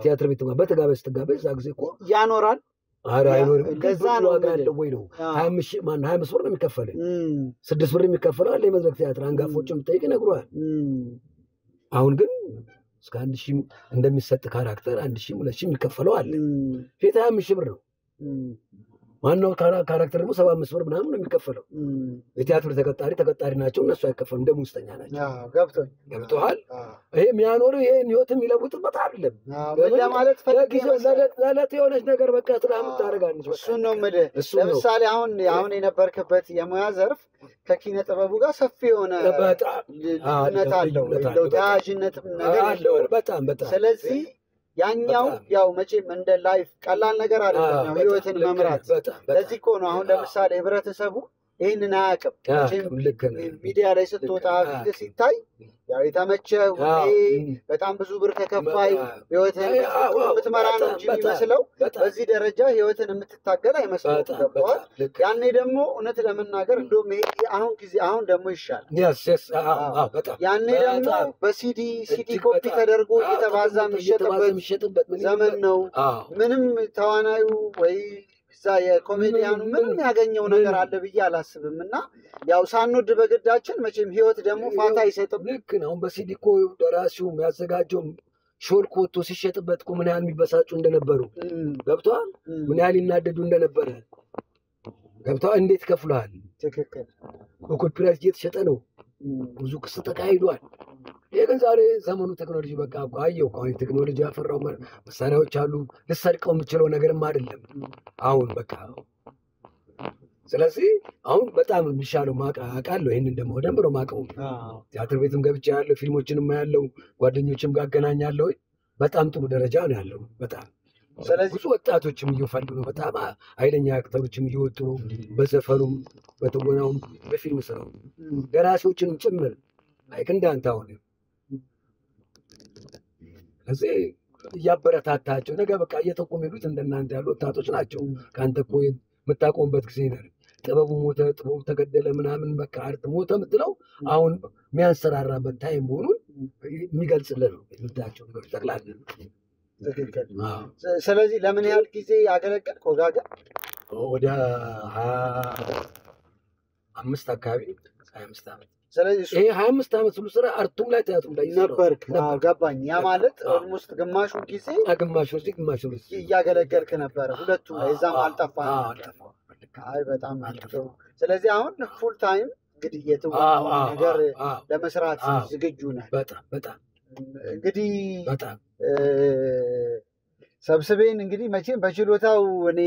ቲያትር ቤት በተጋበዝ ዛግዜ እኮ ያኖራል አረ አይኖርም ከዛ ነው ጋለው ወይ ነው 25 ብር ነው የሚከፈለው 6 ብር የሚከፈለው አለ የመድረክ ቲያትር አንጋፎችም ጠይቅ ነግሯል አሁን ግን እስከ 1000 እንደሚሰጥ ካራክተር 1000 2000 የሚከፈለው አለ ፊት 25 ብር ነው ማንነው ካራክተር ደግሞ 75 ብር ምናምን ነው የሚከፈለው የቲያትር ተቀጣሪ ናቸው እነሱ አይከፈሉም እንደሙስተኛ ናቸው ገብቶሃል ይሄ የሚያኖር ይሄ ህይወትም ይለውጥበት አይደለም ለማለት ለለት የሆነች ነገር በቃ ትላምት ታደርጋለች እሱ ነው ማለት ለምሳሌ አሁን የነበርክበት የሙያ ዘርፍ ከኪነ ጥበቡ ጋር ሰፊ የሆነ ልዩነት አለው ተያያዥነት ነገር አለው በጣም ስለዚህ ያኛው ያው መቼም እንደ ላይፍ ቀላል ነገር አይደለም ህይወትን መምራት ለዚህ እኮ ነው አሁን ለምሳሌ ህብረተሰቡ ይሄንን አያውቅም ሚዲያ ላይ ስትወጣ ፊት ሲታይ ያው የተመቸው በጣም ብዙ ብር ተከፋይ ህይወትን የምትመራ ነው እንጂ የሚመስለው በዚህ ደረጃ ህይወትን የምትታገል አይመስልም ገባህ ያኔ ደግሞ እውነት ለመናገር እንደውም አሁን ደግሞ ይሻላል ያኔ ደግሞ በሲዲ ኮፒ ተደርጎ እየተባዛ የሚሸጥበት ዘመን ነው ምንም ተዋናዩ ወይ የኮሜዲያኑ ምንም ያገኘው ነገር አለ ብዬ አላስብም እና ያው ሳንወድ በግዳችን መቼም ህይወት ደግሞ ፋታ አይሰጥም ልክ ነው በሲዲ እኮ ደራሲው ያዘጋጀው ሾልኮ ወጥቶ ሲሸጥበት እኮ ምን ያህል የሚበሳጩ እንደነበሩ ገብቷል ምን ያህል ይናደዱ እንደነበረ ገብቷል እንዴት ከፍሏል ትክክል በኮፒራይት እየተሸጠ ነው ብዙ ክስ ተካሂዷል የገን ዛሬ ዘመኑ ቴክኖሎጂ በቃ አየው ቴክኖሎጂ ያፈራው መሳሪያዎች አሉ ልሰርቀው የምችለው ነገርም አይደለም አሁን በቃ ስለዚህ አሁን በጣም የሚሻለው አውቃለሁ ይሄንን ደግሞ ደምሮ ማቀው ቲያትር ቤትም ገብቼ ያለው ፊልሞችንም ያለው ጓደኞችም ጋር አገናኛለሁ በጣም ጥሩ ደረጃ ነው ያለው በጣም ስለዚህ ብዙ ወጣቶችም እየፈሉ ነው በጣም ኃይለኛ አክተሮችም እየወጡ ነው በዘፈኑም በትወናውም በፊልም ስራው ደራሲዎችንም ጭምር አይክ እንዳንተ አሁን ስለዚህ እያበረታታቸው ነገ በቃ እየጠቆሙ ሄዱት እንደናንተ ያሉ ወጣቶች ናቸው ካንተ እኮ የምታቆምበት ጊዜ ነው ጥበቡ ሞተ ጥበቡ ተገደለ ምናምን በቃ አርት ሞተ የምትለው አሁን የሚያንሰራራበት ታይም መሆኑን የሚገልጽልህ ነው የምታያቸው ነገሮች ጠቅላላ ስለዚህ ለምን ያህል ጊዜ ያገለገልክ ወጋገን ወደ 25 አካባቢ 25 ዓመት ስለዚህ ይሄ 25 ዓመት ሁሉ ስራ አርቱም ላይ ቲያትሩም ላይ ነበርክ ገባኝ ያ ማለት ኦልሞስት ግማሹ ጊዜ ግማሹ እያገለገልክ ነበር ሁለቱም ላይ እዛም አልጠፋም አይ በጣም ጥሩ ስለዚህ አሁን ፉል ታይም እንግዲህ የትወና ነገር ለመስራት ዝግጁ ነህ በጣም እንግዲህ በጣም ሰብስቤን እንግዲህ መቼም በችሎታው እኔ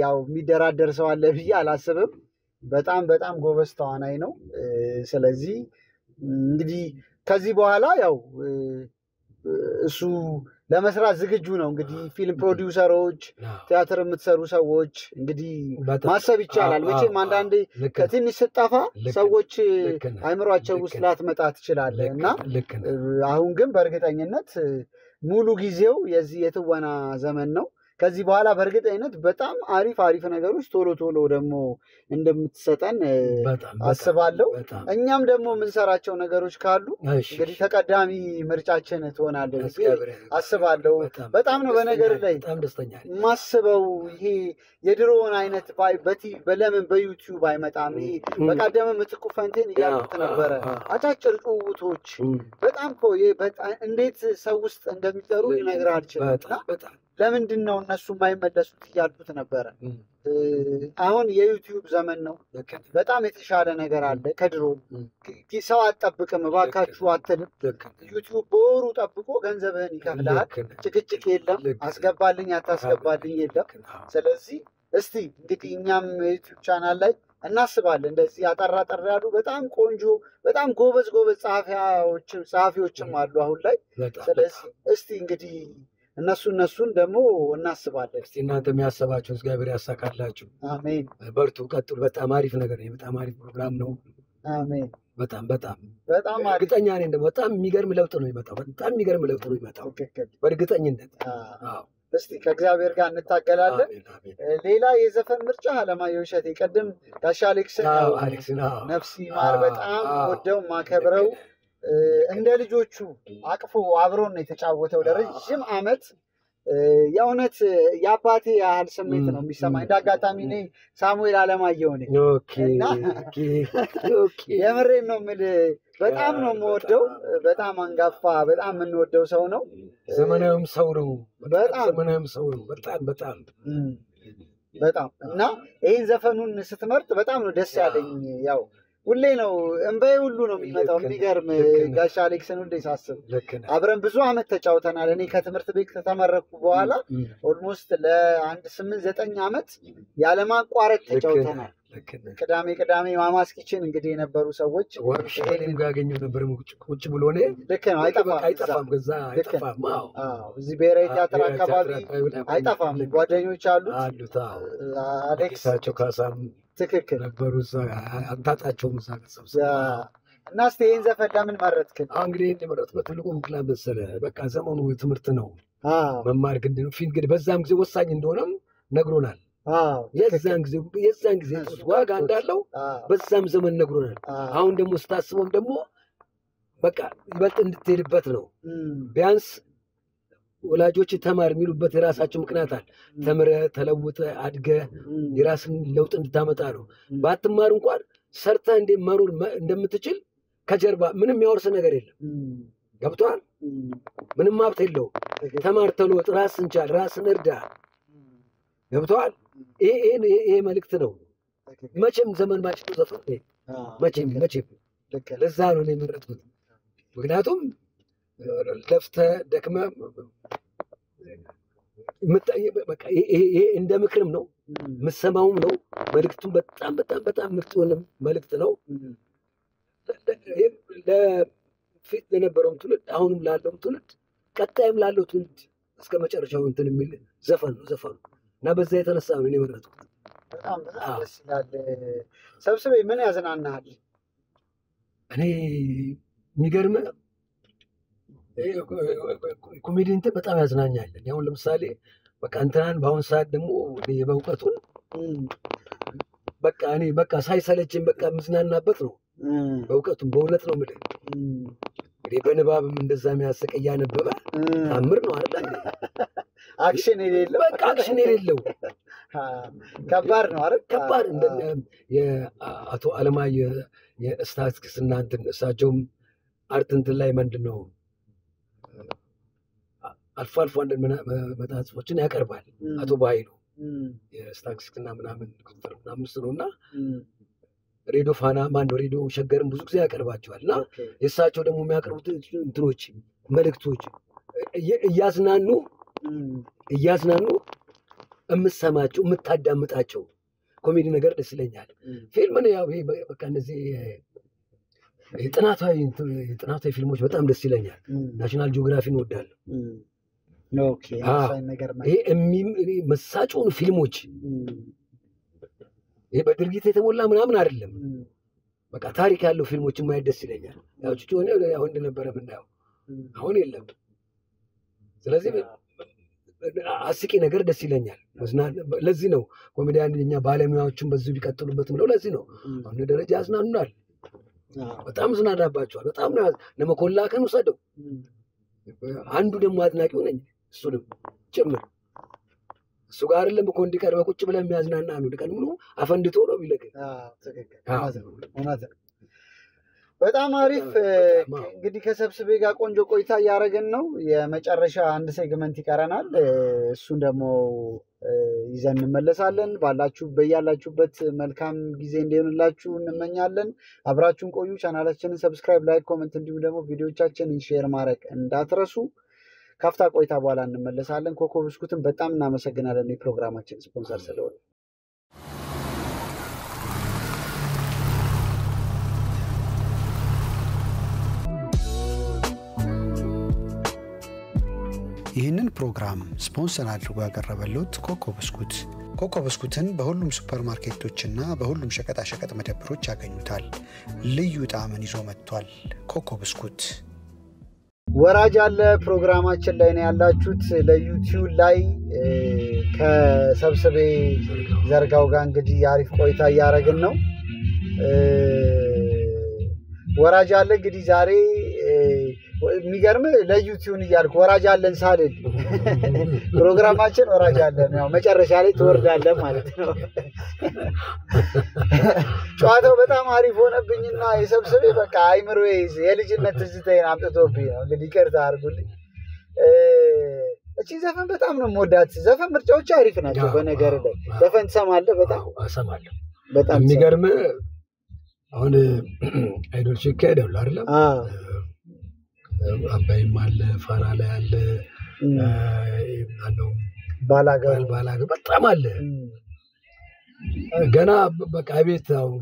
ያው የሚደራደር ሰው አለ ብዬ አላስብም በጣም ጎበዝ ተዋናይ ነው ስለዚህ እንግዲህ ከዚህ በኋላ ያው እሱ ለመስራት ዝግጁ ነው እንግዲህ ፊልም ፕሮዲውሰሮች ቲያትር የምትሰሩ ሰዎች እንግዲህ ማሰብ ይቻላል መቼም አንዳንዴ ከትንሽ ስጠፋ ሰዎች አይምሯቸው ውስጥ ላትመጣ ትችላለህ እና አሁን ግን በእርግጠኝነት ሙሉ ጊዜው የዚህ የትወና ዘመን ነው ከዚህ በኋላ በእርግጠኝነት በጣም አሪፍ ነገሮች ቶሎ ደግሞ እንደምትሰጠን አስባለሁ እኛም ደግሞ የምንሰራቸው ነገሮች ካሉ እንግዲህ ተቀዳሚ ምርጫችን ትሆናለህ አስባለሁ በጣም ነው በነገር ላይ ማስበው ይሄ የድሮውን አይነት በለምን በዩቲዩብ አይመጣም ይሄ በቀደም ምትኩ ፈንቴን እያልኩት ነበረ አጫጭር ጭውውቶች በጣም እንዴት ሰው ውስጥ እንደሚጠሩ ይነግራችሁ ለምንድን ነው እነሱ የማይመለሱት እያልኩት ነበረ አሁን የዩቲዩብ ዘመን ነው። በጣም የተሻለ ነገር አለ ከድሮ። ሰው አትጠብቅም እባካችሁ አትልም። ዩቲዩብ በወሩ ጠብቆ ገንዘብህን ይከፍልሃል። ጭቅጭቅ የለም፣ አስገባልኝ አታስገባልኝ የለም። ስለዚህ እስቲ እንግዲህ እኛም ዩቲዩብ ቻናል ላይ እናስባለን እንደዚህ አጠር ያሉ በጣም ቆንጆ በጣም ጎበዝ ጸሐፊዎችም አሉ አሁን ላይ። ስለዚህ እስቲ እንግዲህ እነሱን ደግሞ እናስባለን። እስቲ እናንተ የሚያሰባችሁ እግዚአብሔር ያሳካላችሁ። አሜን። በርቱ፣ ቀጥሉ። በጣም አሪፍ ነገር ነው። በጣም አሪፍ ፕሮግራም ነው። አሜን። በጣም እርግጠኛ ነኝ ደግሞ በጣም የሚገርም ለውጥ ነው የሚመጣው። በጣም የሚገርም ለውጥ ነው የሚመጣው በእርግጠኝነት። እስቲ ከእግዚአብሔር ጋር እንታገላለን። ሌላ የዘፈን ምርጫ አለማየሁ እሸቴ ቅድም ጋሽ አሌክስን ነፍስ ይማር በጣም ወደው ማከብረው እንደ ልጆቹ አቅፎ አብሮን የተጫወተው ለረጅም ዓመት የእውነት የአባቴ ያህል ስሜት ነው የሚሰማኝ። እንዳጋጣሚ እኔ ሳሙኤል አለማየሁ ነኝ እና የምሬን ነው የምልህ በጣም ነው የምወደው። በጣም አንጋፋ በጣም የምንወደው ሰው ነው። ዘመናዊም ሰው ነው። ዘመናዊም ሰው ነው። በጣም እና ይህን ዘፈኑን ስትመርጥ በጣም ነው ደስ ያለኝ። ያው ሁሌ ነው እንባዬ ሁሉ ነው የሚመጣው። የሚገርም ጋሽ አሌክስን ሁሌ ሳስብ አብረን ብዙ ዓመት ተጫውተናል። እኔ ከትምህርት ቤት ከተመረኩ በኋላ ኦልሞስት ለአንድ 8-9 ዓመት ያለማቋረጥ ተጫውተናል። ቅዳሜ ማማስ ኪችን እንግዲህ የነበሩ ሰዎች ወርሽም ያገኘው ነበር ቁጭ ብሎ ነው። ልክ ነው። አይጠፋም ገዛ አይጠፋም። እዚህ ብሔራዊ ቲያትር አካባቢ አይጠፋም። ጓደኞች አሉት አሌክሳቸው ካሳም ትክክል ነበሩ። አታጣቸውም እዛ እና እስኪ ይህን ዘፈን ለምን መረጥክን? እንግዲህ የመረጥኩት ትልቁ ምክንያት መሰለህ በቃ ዘመኑ ትምህርት ነው። መማር ግን እንግዲህ በዛም ጊዜ ወሳኝ እንደሆነም ነግሮናል። የዛን ጊዜ ዋጋ እንዳለው በዛም ዘመን ነግሮናል። አሁን ደግሞ ስታስበውም ደግሞ በቃ ይበልጥ እንድትሄድበት ነው። ቢያንስ ወላጆች ተማር የሚሉበት የራሳቸው ምክንያት አለ። ተምረህ ተለውጠህ አድገህ የራስን ለውጥ እንድታመጣ ነው። ባትማር እንኳን ሰርተህ መኖር እንደምትችል ከጀርባ ምንም ያወርስ ነገር የለም። ገብቶሃል? ምንም ሀብት የለውም። ተማር፣ ተለወጥ፣ ራስን ቻል፣ ራስን እርዳ። ገብቶሃል? ይሄ መልእክት ነው። መቼም ዘመን ማጭቶ ዘፈን መቼም ለዛ ነው እኔ የመረጥኩት። ምክንያቱም ለፍተህ ደክመህ ይሄ እንደ ምክርም ነው የምትሰማውም ነው። መልእክቱም በጣም ምርጥ የሆነ መልእክት ነው። ለፊት ለነበረውም ትውልድ አሁንም ላለውም ትውልድ ቀጣይም ላለው ትውልድ እስከ መጨረሻው እንትን የሚል ዘፈን ነው ዘፈኑ እና በዛ የተነሳ ነው እኔ የመረጥኩት። በጣም ደስ ይላል። ሰብስቤ ምን ያዝናናሃል? እኔ የሚገርምህ ኮሜዲ እንትን በጣም ያዝናኛል። አሁን ለምሳሌ በቃ እንትናን በአሁን ሰዓት ደግሞ በእውቀቱን በቃ እኔ በቃ ሳይሰለችኝ በቃ የምዝናናበት ነው። በእውቀቱም በእውነት ነው የምልህ። እንግዲህ በንባብም እንደዛ የሚያስቅ እያነበበ ታምር ነው አይደል? አክሽን የሌለው በቃ አክሽን የሌለው ከባድ ነው አይደል? ከባድ እንደ የአቶ አለማየሁ የስታቲስቲክስ እና እንትን እሳቸውም አርት እንትን ላይ ምንድን ነው አልፎ አንድ መጣጽፎችን ያቀርባል። አቶ በኃይሉ የስታቲስቲክስ እና ምናምን ቁጥር ምናምን ነው እና ሬዲዮ ፋና ማነው ሬዲዮ ሸገርም ብዙ ጊዜ ያቀርባቸዋል እና የእሳቸው ደግሞ የሚያቀርቡት እንትኖች መልእክቶች እያዝናኑ የምትሰማቸው የምታዳምጣቸው ኮሜዲ ነገር ደስ ይለኛል። ፊልምን ያው በቃ እነዚህ የጥናታዊ ፊልሞች በጣም ደስ ይለኛል። ናሽናል ጂኦግራፊን እወዳለሁ። ይሄ መሳጭውን ፊልሞች ይሄ በድርጊት የተሞላ ምናምን አይደለም። በቃ ታሪክ ያለው ፊልሞችን ማየት ደስ ይለኛል። ያው ጭጭ ሆነ ያው እንደነበረ ብናየው አሁን የለም። ስለዚህ አስቂ ነገር ደስ ይለኛል። ለዚህ ነው ኮሜዲያን እኛ ባለሙያዎችን በዚሁ ቢቀጥሉበት ብለው ለዚህ ነው አሁን ደረጃ ያዝናኑናል። በጣም ዝናዳባቸዋል። በጣም ነው ለመኮላከን ውሰደው። አንዱ ደግሞ አድናቂው ነኝ እሱንም ጭምር እሱ ጋር አይደለም እኮ እንዲቀርበ ቁጭ ብለን የሚያዝናና ነው። ቀን ሙሉ አፈንድቶ ነው የሚለቅ። በጣም አሪፍ። እንግዲህ ከሰብስቤ ጋር ቆንጆ ቆይታ እያደረግን ነው። የመጨረሻ አንድ ሴግመንት ይቀረናል። እሱን ደግሞ ይዘን እንመለሳለን። በያላችሁበት መልካም ጊዜ እንዲሆንላችሁ እንመኛለን። አብራችሁን ቆዩ። ቻናላችንን ሰብስክራይብ፣ ላይክ፣ ኮሜንት እንዲሁም ደግሞ ቪዲዮቻችንን ሼር ማድረግ እንዳትረሱ። ካፍታ ቆይታ በኋላ እንመለሳለን። ኮከብ ብስኩትን በጣም እናመሰግናለን የፕሮግራማችን ስፖንሰር ስለሆነ። ይህንን ፕሮግራም ስፖንሰር አድርጎ ያቀረበልዎት ኮከብ ብስኩት። ኮከብ ብስኩትን በሁሉም ሱፐርማርኬቶችና በሁሉም ሸቀጣሸቀጥ መደብሮች ያገኙታል። ልዩ ጣዕምን ይዞ መጥቷል። ኮከብ ብስኩት። ወራጅ አለ ፕሮግራማችን ላይ ነው ያላችሁት። ለዩቲዩብ ላይ ከሰብስቤ ዘርጋው ጋር እንግዲህ አሪፍ ቆይታ እያደረግን ነው። ወራጅ አለ እንግዲህ ዛሬ የሚገርም ለዩቲዩብ እያልኩ ወራጅ አለን ሳልል ፕሮግራማችን ወራጅ አለን ያው መጨረሻ ላይ ትወርዳለህ ማለት ነው። ጨዋታው በጣም አሪፍ ሆነብኝና የሰብስቤ በቃ አይምሮዬ የልጅነት ትዝታዬን አምጥቶብኝ ነው። እንግዲህ ይቅርታ አድርጉልኝ። እቺ ዘፈን በጣም ነው የምወዳት። ዘፈን ምርጫዎች አሪፍ ናቸው። በነገር ላይ ዘፈን ትሰማለህ? በጣም እሰማለሁ። በጣም የሚገርም አሁን አይዶል ሲካሄዳል አይደል? አባይም አለ፣ ፋና ላይ አለ፣ አለው ባላገር በጣም አለ። ገና በቃ ቤት አሁን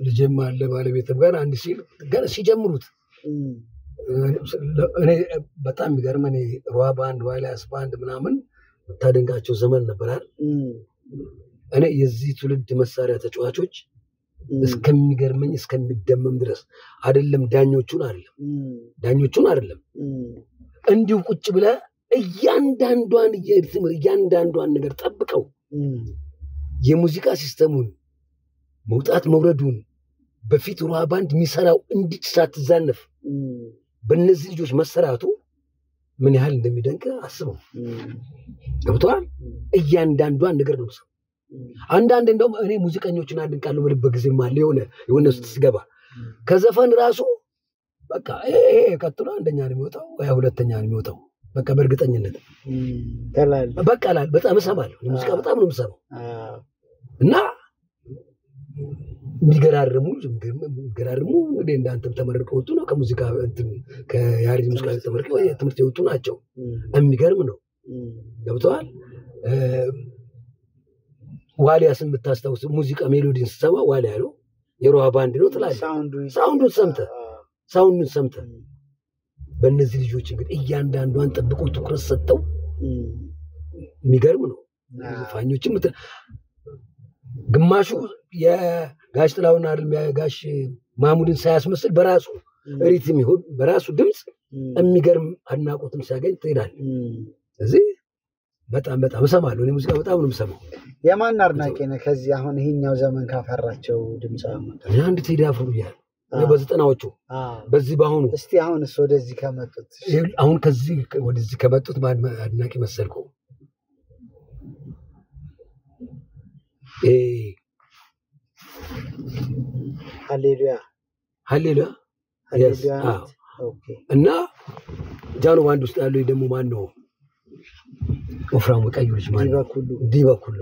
ልጅም አለ ባለቤትም ገና አንድ ሲል ገና ሲጀምሩት እኔ በጣም የሚገርመኝ ሮሃ ባንድ ዋይላስ ባንድ ምናምን ታደንቃቸው ዘመን ነበር አይደል? እኔ የዚህ ትውልድ መሳሪያ ተጫዋቾች እስከሚገርመኝ እስከሚደመም ድረስ አይደለም ዳኞቹን አይደለም እንዲሁ ቁጭ ብለ እያንዳንዷን ነገር ጠብቀው የሙዚቃ ሲስተሙን መውጣት መውረዱን በፊት ሮሃ ባንድ የሚሰራው እንዲህ ሳትዛነፍ በእነዚህ ልጆች መሰራቱ ምን ያህል እንደሚደንቅ አስበው። ገብቶሃል? እያንዳንዷን ነገር ነው። አንዳንድ እንደውም እኔ ሙዚቀኞችን አድንቃለሁ በልበ ጊዜ ማለ የሆነ ውስጥ ሲገባ ከዘፈን ራሱ በቃ ቀጥሎ አንደኛ ነው የሚወጣው ወይ ሁለተኛ ነው የሚወጣው በቃ በእርግጠኝነት በቃ በጣም እሰማለሁ። ሙዚቃ በጣም ነው የምሰማው እና የሚገራርሙ እንግዲህ እንዳንተም ተመርቀው ወጡ ነው ከሙዚቃ ከያሬድ ሙዚቃ ተመርቀው ትምህርት የወጡ ናቸው። የሚገርም ነው። ገብቶሃል? ዋሊያስን ብታስታውስ ሙዚቃ ሜሎዲን ስትሰማ ዋሊያ ነው የሮሃ ባንድ ነው ትላለህ። ሳውንዱን ሰምተህ በእነዚህ ልጆች እንግዲህ እያንዳንዷን ጠብቆ ትኩረት ሰጥተው የሚገርም ነው። ፋኞችም ግማሹ የጋሽ ጥላውን አይደል የጋሽ ማሙድን ሳያስመስል በራሱ ሪትም ይሁን በራሱ ድምጽ የሚገርም አድናቆትም ሲያገኝ ትሄዳለህ። ስለዚህ በጣም እሰማለሁ። እኔ ሙዚቃ በጣም ነው የምሰማው። የማን አድናቂ ነህ? ከዚህ አሁን ይሄኛው ዘመን ካፈራቸው ድምጻውያን አንድ ቴዲ አፍሮ ይያል በዘጠናዎቹ በዚህ ባሁኑ እስቲ አሁን እሱ ወደዚህ ከመጡት አሁን ከዚህ ወደዚህ ከመጡት ማን አድናቂ መሰልከው? ሃሌሉያ ኦኬ። እና ጃኖ ባንድ ውስጥ ያለው ደግሞ ማን ነው? ወፍራሙ ቀዩ ልጅ ማለት ዲበኩሉ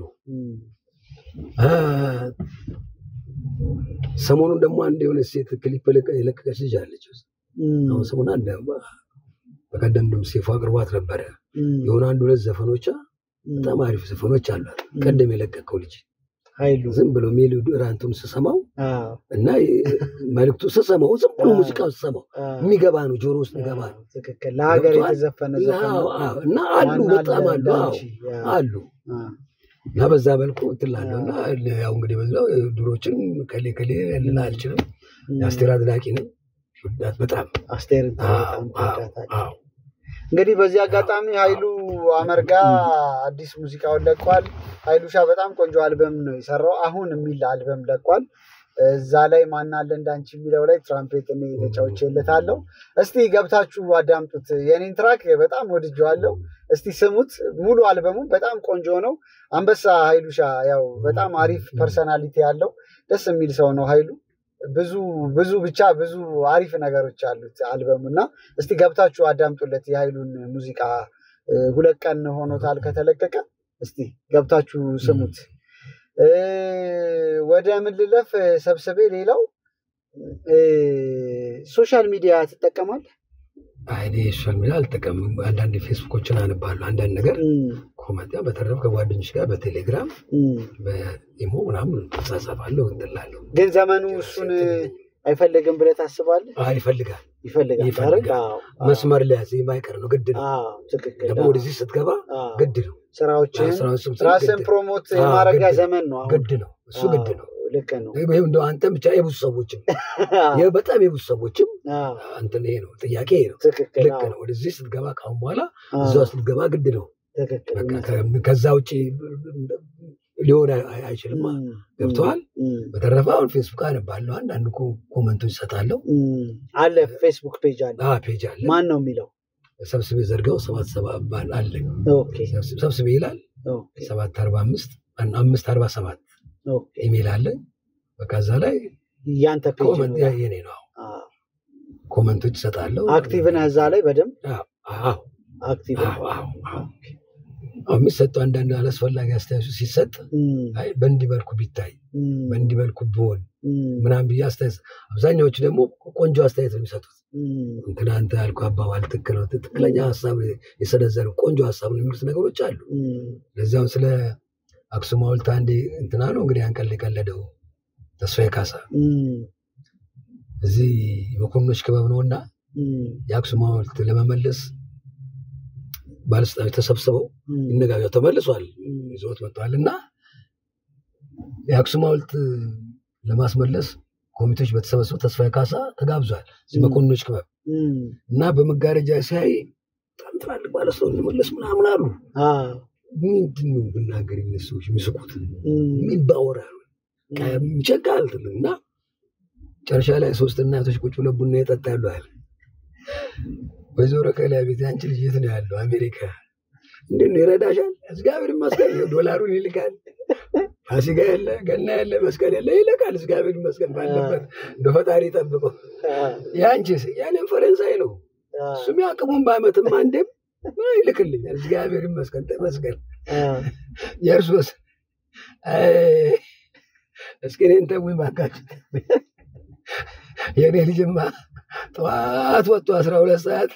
ሰሞኑን ደግሞ አንድ የሆነ ሴት ክሊፕ የለቀቀች ልጅ አለች። አሁን ሰሞኑን አንድ በቀደም ደም ሴፋ አቅርቧት ነበረ። የሆነ አንድ ሁለት ዘፈኖች በጣም አሪፍ ዘፈኖች አሏት። ቀደም የለቀቀው ልጅ ኃይሉ ዝም ብሎ ሜሎዲ ራንቱን ስሰማው እና መልክቱ ስሰማው ዝም ብሎ ሙዚቃው ስሰማው የሚገባ ነው፣ ጆሮ ውስጥ የሚገባ ነው። ትክክል። ለሀገር የተዘፈነ ዘፈን እና አሉ በጣም አሉ እና በዛ መልኩ ትላለውና ያው እንግዲህ በዛው ድሮችን ከሌ ልል አልችልም። የአስቴር አድናቂ ነኝ በጣም አስቴር በጣም ታታታለች። እንግዲህ በዚህ አጋጣሚ ኃይሉ አመርጋ አዲስ ሙዚቃውን ለቋል። ኃይሉሻ በጣም ቆንጆ አልበም ነው የሰራው። አሁን የሚል አልበም ለቋል። እዛ ላይ ማን አለ እንዳንቺ የሚለው ላይ ትራምፔት እኔ ተጫውቼለታለሁ። እስቲ ገብታችሁ አዳምጡት። የኔን ትራክ በጣም ወድጄዋለሁ። እስቲ ስሙት። ሙሉ አልበሙ በጣም ቆንጆ ነው። አንበሳ ኃይሉሻ ያው በጣም አሪፍ ፐርሰናሊቲ ያለው ደስ የሚል ሰው ነው ኃይሉ። ብዙ አሪፍ ነገሮች አሉት አልበሙና እስቲ ገብታችሁ አዳምጡለት የኃይሉን ሙዚቃ 2 ቀን ሆኖታል ከተለቀቀ እስቲ ገብታችሁ ስሙት ወደ ምን ልለፍ ሰብስቤ ሌላው ሶሻል ሚዲያ ትጠቀማለህ አይኔ ሶሻል ሚዲያ አልጠቀምም አንዳንድ ፌስቡኮችን አነባለሁ አንዳንድ ነገር ኮሜንት በተረፈ ከጓደኞች ጋር በቴሌግራም በኢሞ ምናምን ተጻጻፋለሁ እንጥላለሁ ግን ዘመኑ እሱን አይፈልግም ብለህ ታስባለህ ይፈልጋል መስመር ላይ የማይቀር ነው ግድ ነው ትክክል ደግሞ ወደዚህ ስትገባ ግድ ነው ስራዎችን ራስን ፕሮሞት የማረጋ ዘመን ነው ግድ ነው እሱ ግድ ነው ልክ ነው ይሄው እንደው አንተም ብቻ የብዙ ሰዎችም በጣም የብዙ ሰዎችም አንተ ይሄ ነው ጥያቄ ነው ልክ ነው ወደዚህ ስትገባ ካሁን በኋላ እዛው ስትገባ ግድ ነው ከዛ ውጪ ሊሆን አይችልም ገብቷል በተረፈ አሁን ፌስቡክ አነባለሁ አንዳንድ ኮሜንቶች ሰጣለሁ አለ ፌስቡክ ፔጅ አለ ፔጅ አለ ማን ነው የሚለው ሰብስቤ ዘርጋው 77 ባል አለ ኦኬ ሰብስቤ ይላል 745 547 ኢሜል አለ በቃዛ ላይ ያንተ ፔጅ ኮሜንት የኔ ነው ኮሜንቶች ሰጣለሁ አክቲቭ ነህ እዛ ላይ በደም አክቲቭ የሚሰጠው አንዳንድ አላስፈላጊ አስተያየቶች ሲሰጥ አይ በእንዲህ መልኩ ቢታይ በእንዲህ መልኩ ቢሆን ምናምን ብዬ አስተያየት አብዛኛዎቹ ደግሞ ቆንጆ አስተያየት የሚሰጡት እንትናንተ ያልኩ አባባል ትክክለኛ ሀሳብ የሰነዘሩ ቆንጆ ሀሳብ ነው የሚሉት ነገሮች አሉ ለዛው ስለ አክሱም ሐውልት አንዴ እንትና ነው እንግዲህ አንቀል የቀለደው ተስፋዬ ካሳ እዚህ መኮንኖች ክበብ ነውና የአክሱም ሐውልት ለመመለስ ባለስልጣኖች ተሰብስበው ይነጋገሩ ተመልሷል ይዞት መጥቷልና የአክሱም ሐውልት ለማስመለስ ኮሚቴዎች በተሰበሰቡ ተስፋዬ ካሳ ተጋብዟል እዚህ መኮንኖች ክበብ እና በመጋረጃ ሳይ ታንትራል ባለስልጣኖች መለስ ምናምን አሉ ምንድነው ብናገር እነሱስ የሚስቁት ምን ባወራሉ ይቸጋልና ጨርሻ ላይ 3 እናቶች ቁጭ ብለው ቡና ይጠጣሉ አይደል ወይዘሮ ከላይ ቤት አንቺ ልጅ የት ነው ያለው አሜሪካ እንደምን ይረዳሻል እግዚአብሔር ይመስገን ዶላሩን ይልካል ፋሲካ ያለ ገና ያለ መስቀል ያለ ይልካል እግዚአብሔር ይመስገን ባለበት በፈጣሪ ጠብቆ ያንቺስ ያኔም ፈረንሳይ ነው እሱም ያቅሙን ባመትም አንዴም ምን ይልክልኛል እግዚአብሔር ይመስገን ተመስገን የርሱስ እስከኔን ተውይ ማካች የኔ ልጅማ ጠዋት ወጥቶ 12 ሰዓት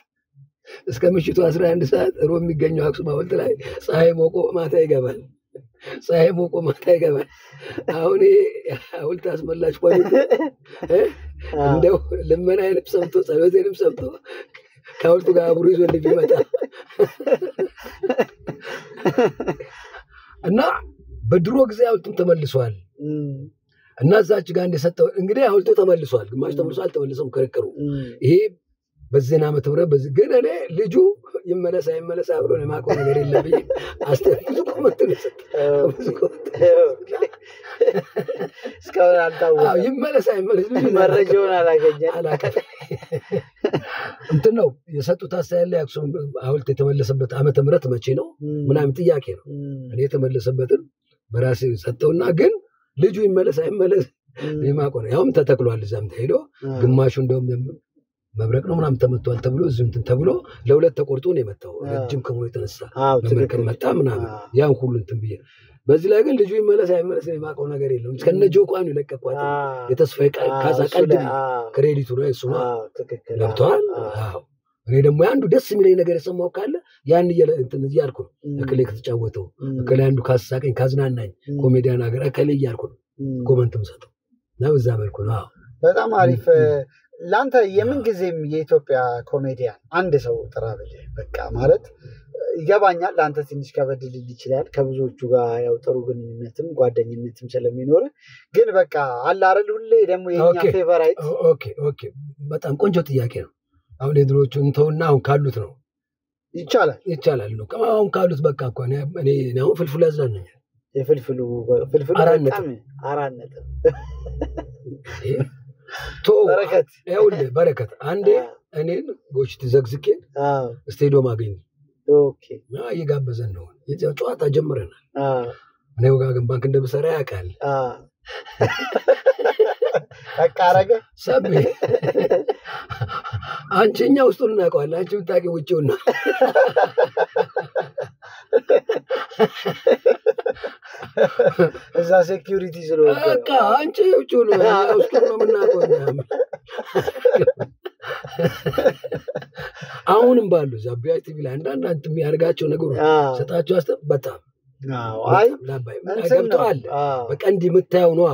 እስከ ምሽቱ 11 ሰዓት ሮም የሚገኘው አክሱም ሐውልት ላይ ፀሐይ ሞቆ ማታ ይገባል አሁን ሐውልት አስመላሽ ቆይቶ እንደው ለመናዬንም ሰምቶ ጸሎቴንም ሰምቶ ከሐውልቱ ጋር አብሮ ይዞ ቢመጣ እና በድሮ ጊዜ ሐውልቱም ተመልሷል እና እዛች ጋር እንደሰጠው እንግዲህ ሐውልቱ ተመልሷል ግማሽ ተመልሷል አልተመለሰም ከረከሩ ይሄ በዚህና መተብረ በዚህ ግን እኔ ልጁ ይመለስ አይመለስ አብሮ ነው ማቆም ነገር የለብኝ አስተያየቱ ኮመንት ነው እስካሁን አልታወቀም ይመለስ አይመለስ መረጃውን አላገኘን እንትን ነው የሰጡት አስተያየት ላይ አክሱም ሐውልት የተመለሰበት ዓመተ ምህረት መቼ ነው ምናምን ጥያቄ ነው እኔ የተመለሰበትን በራሴ ሰጠውና ግን ልጁ ይመለስ አይመለስ የማቆም ያውም ተተክሏል እዛም ተሄዶ ግማሹ እንደውም መብረቅ ነው ምናምን ተመቷል ተብሎ እዚህ እንትን ተብሎ ለሁለት ተቆርጦ ነው የመጣው ረጅም ከመሆኑ የተነሳ በመርከብ መጣ ምናምን ያን ሁሉ እንትን ብዬ በዚህ ላይ ግን ልጁ ይመለስ አይመለስ የማቆም ነገር የለም ከነ ጆቋን ይለቀቋት የተስፋዬ ካሳ ቀልድ ክሬዲቱ ነው እሱ ነው ለብቷል እኔ ደግሞ አንዱ ደስ የሚለኝ ነገር የሰማው ካለ ያን እንትን እያልኩ ነው እከሌ ከተጫወተው እከሌ አንዱ ካሳቀኝ ካዝናናኝ ኮሜዲያን ሀገር እከሌ እያልኩ ነው ኮሜንትም ሰጠው ነው እዛ መልኩ ነው በጣም አሪፍ ላንተ የምን ጊዜም የኢትዮጵያ ኮሜዲያን አንድ ሰው ጥራብል በቃ ማለት ይገባኛል ላንተ ትንሽ ከበድል ይችላል ከብዙዎቹ ጋር ያው ጥሩ ግንኙነትም ጓደኝነትም ስለሚኖር ግን በቃ አለ አይደል ሁሌ ደግሞ የኛ ፌቨራይት ኦኬ በጣም ቆንጆ ጥያቄ ነው አሁን የድሮቹ እንተውና አሁን ካሉት ነው ይቻላል ነው አሁን ካሉት በቃ እኮ እኔ ነው ፍልፍሉ ያዝናኛል የፍልፍሉ አራነት በረከት ይኸውልህ በረከት አንዴ እኔን ጎሽት ዘግዝቄ ስቴዲዮም አገኘ እየጋበዘን ነው ጨዋታ ጀምረናል እኔ ወጋገን ባንክ እንደምሰራ ያውቃል በቃ አረገ ሰብ አንቺኛ ውስጡን እናውቀዋለን አንቺ የምታውቂው ውጪውና እዛ ሴኩሪቲ ስለሆነ በቃ አንቺ ውጪው ነው ውስጡን ነው የምናውቀው አሁንም ባሉ ዛቢያ ቲቪ ላይ አንዳንድ የሚያርጋቸው ነገሮች ሰጣቸው በጣም አይ ገብቷል በቃ እንዲህ የምታየው ነው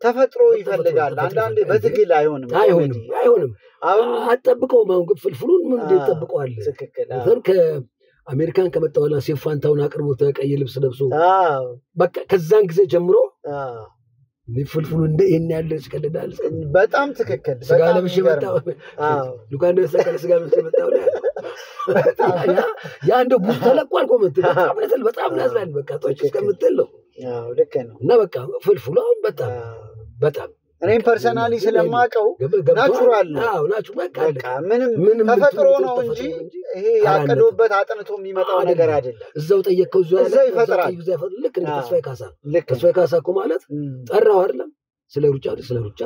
ተፈጥሮ ይፈልጋል አንዳንዴ በትግል አይሆንም አሁን አጠብቀው ማንገብ ፍልፍሉን ምን እንደጠብቀዋል ትክክል ከአሜሪካን ከመጣውና ሲፋንታውን አቅርቦ ተቀይ ልብስ ለብሶ በቃ ከዛን ጊዜ ጀምሮ ፍልፍሉ እንደ ይሄን ያለ ስቀልዳል በጣም ትክክል ስጋ ለብሽ መጣው ሉካን ደሰከለ ስጋ ለብሽ መጣው ያ እንደ ብዙ ተለቋል ኮመንት በጣም ናዝራል በቃ ጦች እስከምትል ነው ልክ ነው እና በቃ ፍልፍሉ በጣም እኔም ፐርሰናሊ ስለማቀው ናቹራል ነው በቃ ምንም ተፈጥሮ ነው እንጂ ይሄ ያቀዶበት አጥንቶ የሚመጣው ነገር አይደለም እዛው ጠየቀው እዛው ይፈጥራል ልክ እንደ ተስፋዬ ካሳ እኮ ማለት ጠራው አይደለም ስለ ሩጫ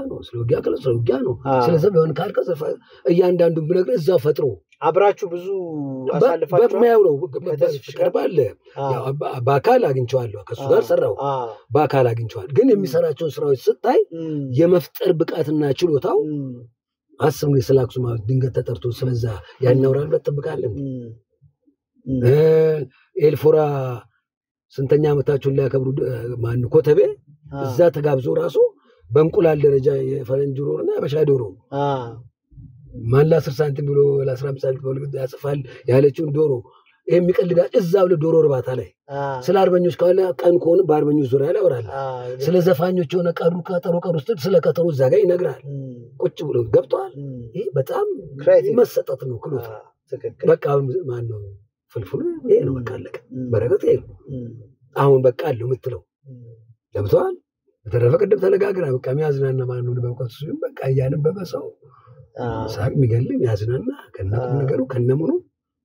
ነው ስለ ውጊያ ነው ስለዚህ በሆነ ካልከ እያንዳንዱ ብነግርህ እዛው ፈጥሮ አብራችሁ ብዙ አሳልፋችሁ በማያው ነው ቀርባለ በአካል አግኝቻለሁ ከሱ ጋር ሰራው በአካል አግኝቻለሁ ግን የሚሰራቸውን ስራዎች ስታይ የመፍጠር ብቃትና ችሎታው አስም ስለአክሱ ማለት ድንገት ተጠርቶ ስለዛ ያናውራል በተጠብቃለን ኤልፎራ ስንተኛ አመታችሁን ላይ ያከብሩ ማን ኮተቤ እዛ ተጋብዞ ራሱ በእንቁላል ደረጃ የፈረንጅ ዶሮና ያበሻ ዶሮ ማን ለ10 ሳንቲም ብሎ ለ15 ሳንቲም ብሎ ያጽፋል ያለችውን ዶሮ የሚቀልዳጭ እዛው ለዶሮ እርባታ ላይ ስለ አርበኞች ካለ ቀን ኮን በአርበኞች ዙሪያ ላይ ወራል ስለ ዘፋኞች ሆነ ቀሩ ውስጥ ስለ ከተሩ እዛ ጋር ይነግራል ቁጭ ብሎ ገብቷል ይሄ በጣም መሰጠት ነው ክሎት በቃ ማን ነው ፍልፍሉ ይሄ ነው በቃ አለቀ በረከት ይሄ አሁን በቃ አለው የምትለው ገብቷል በተረፈ ቅድም ተነጋግራ በቃ የሚያዝናና ማን ነው በእውቀቱ ሲሆን በቃ ያነበበ ሰው ሳቅ የሚገልም ያዝናና ከነቁም ነገሩ ከነሙኑ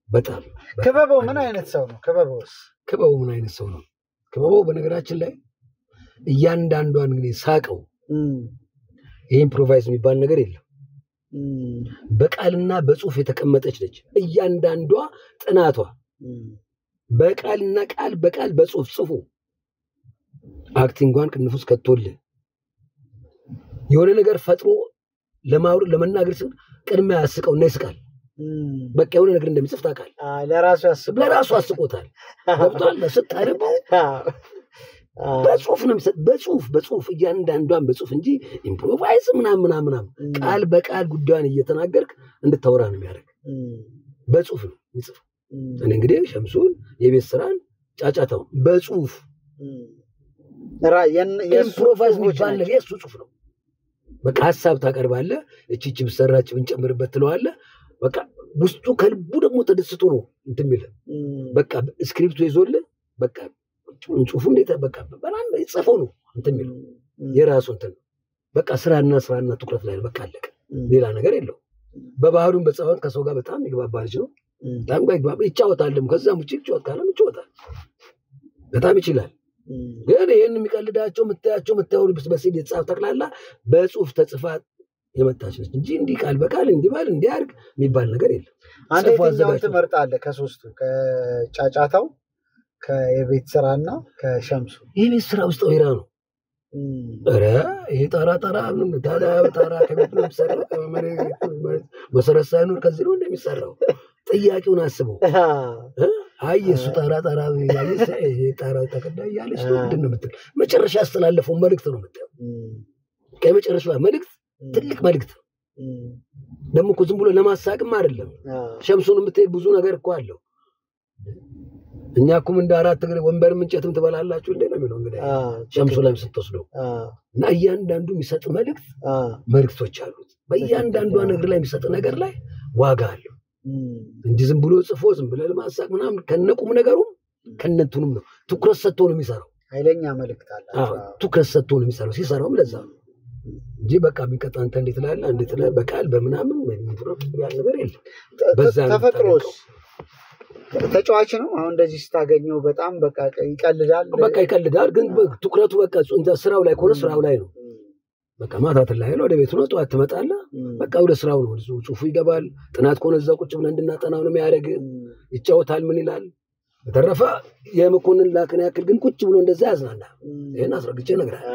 በጣም ክበበው ምን አይነት ሰው ነው ክበበው ምን አይነት ሰው ነው ክበበው በነገራችን ላይ እያንዳንዷን እንግዲህ ሳቀው ይሄ ኢምፕሮቫይዝ የሚባል ነገር የለም በቃልና በጽሁፍ የተቀመጠች ነች እያንዳንዷ ጥናቷ በቃልና በቃል በጽሁፍ ጽፎ አክቲንጓን ቅንፉስ ከተወለ የሆነ ነገር ፈጥሮ ለመናገር ሲል ቅድሚያ ያስቀውና ይስቃል በቃ የሆነ ነገር እንደሚጽፍ ታውቃል ለራሱ አስቆታል ገብቷል ለስታረበው በጽሁፍ ነው በጽሁፍ እያንዳንዷን በጽሁፍ እንጂ ኢምፕሮቫይዝ ምናምን ቃል በቃል ጉዳዩን እየተናገርክ እንድታወራ ነው የሚያደርግ በጽሁፍ ነው የሚጽፍ እኔ እንግዲህ ሸምሱን የቤት ስራን ጫጫታው በጽሁፍ ኢምፕሮቫይዝ የሚባል ነገር የሱ ጽሁፍ ነው በቃ ሐሳብ ታቀርባለህ እቺ ብሰራጭ ብንጨምርበት ትለዋለህ በቃ ውስጡ ከልቡ ደግሞ ተደስቶ ነው እንትሚል በቃ ስክሪፕቱ ይዞልህ በቃ ጽሁፉ እንዴት በቃ በራን ይጽፈው ነው እንትሚል የራሱ እንትን በቃ ስራና ትኩረት ላይ በቃ አለቀ ሌላ ነገር የለው በባህሩን በጻወት ከሰው ጋር በጣም ይግባባል ነው በጣም ይጫወታልም ከዛም ውጪ ይጫወታል በጣም ይችላል ግን ይሄን የሚቀልዳቸው የምታየው በሲዲ የተጻፈ ተክላላ በጽሁፍ ተጽፋት የመጣች ነች እንጂ እንዲህ ቃል በቃል እንዲባል እንዲያርግ የሚባል ነገር የለም አንተ የትኛውን ትመርጣለህ ከሶስቱ ከጫጫታው ከየቤት ስራና ከሸምሱ የቤት ስራ ውስጥ ወይራ ነው ኧረ ይሄ ጣራ ታራ ከቤት ነው የሚሰራው መሰረት ሳይኖር ከዚህ ነው እንደሚሰራው ጥያቄውን አስበው አይ እሱ ጣራ ያይስ ይሄ ጣራ ተከዳ ያለሽ ምንድን ነው የምትል መጨረሻ ያስተላለፈው መልእክት ነው የምትለው ከመጨረሻው መልእክት ትልቅ መልእክት ደግሞ እኮ ዝም ብሎ ለማሳቅም አይደለም ሸምሱን የምትሄድ ብዙ ነገር እኮ አለው እኛ እኮ እንደ አራት እግር ወንበር እንጨትም ትበላላችሁ እንዴ ነው የሚለው እንግዲህ ሸምሱ ላይ ስትወስደው እና እያንዳንዱ የሚሰጥ መልእክቶች አሉት በእያንዳንዱ ነገር ላይ የሚሰጥ ነገር ላይ ዋጋ አለው እንጂ ዝም ብሎ ጽፎ ዝም ብሎ ለማሳቅ ምናምን ከነቁም ነገሩ ከነንቱንም ነው ትኩረት ሰጥቶ ነው የሚሰራው ኃይለኛ መልእክት አለ ትኩረት ሰጥቶ ነው የሚሰራው ሲሰራውም ለዛ ነው እንጂ በቃ የሚቀጣንተ እንዴት ላይ በቃል በምናምን ምንድነው ያለ ነገር የለም በዛ ተፈጥሮስ ተጫዋች ነው አሁን እንደዚህ ስታገኘው በጣም በቃ ይቀልዳል ግን ትኩረቱ በቃ እንደ ስራው ላይ ኮነ ስራው ላይ ነው በቃ ማታ ተላይሎ ወደ ቤቱ ነው ጧት ትመጣለ በቃ ወደ ስራው ነው ጽሁፉ ይገባል ጥናት ኮነ እዛው ቁጭ ብለን እንድናጠናው ነው የሚያደርግ ይጫወታል ምን ይላል በተረፈ የመኮንን ላከን ያክል ግን ቁጭ ብሎ እንደዛ ያዝናና ይሄን አስረግጬ ነግራል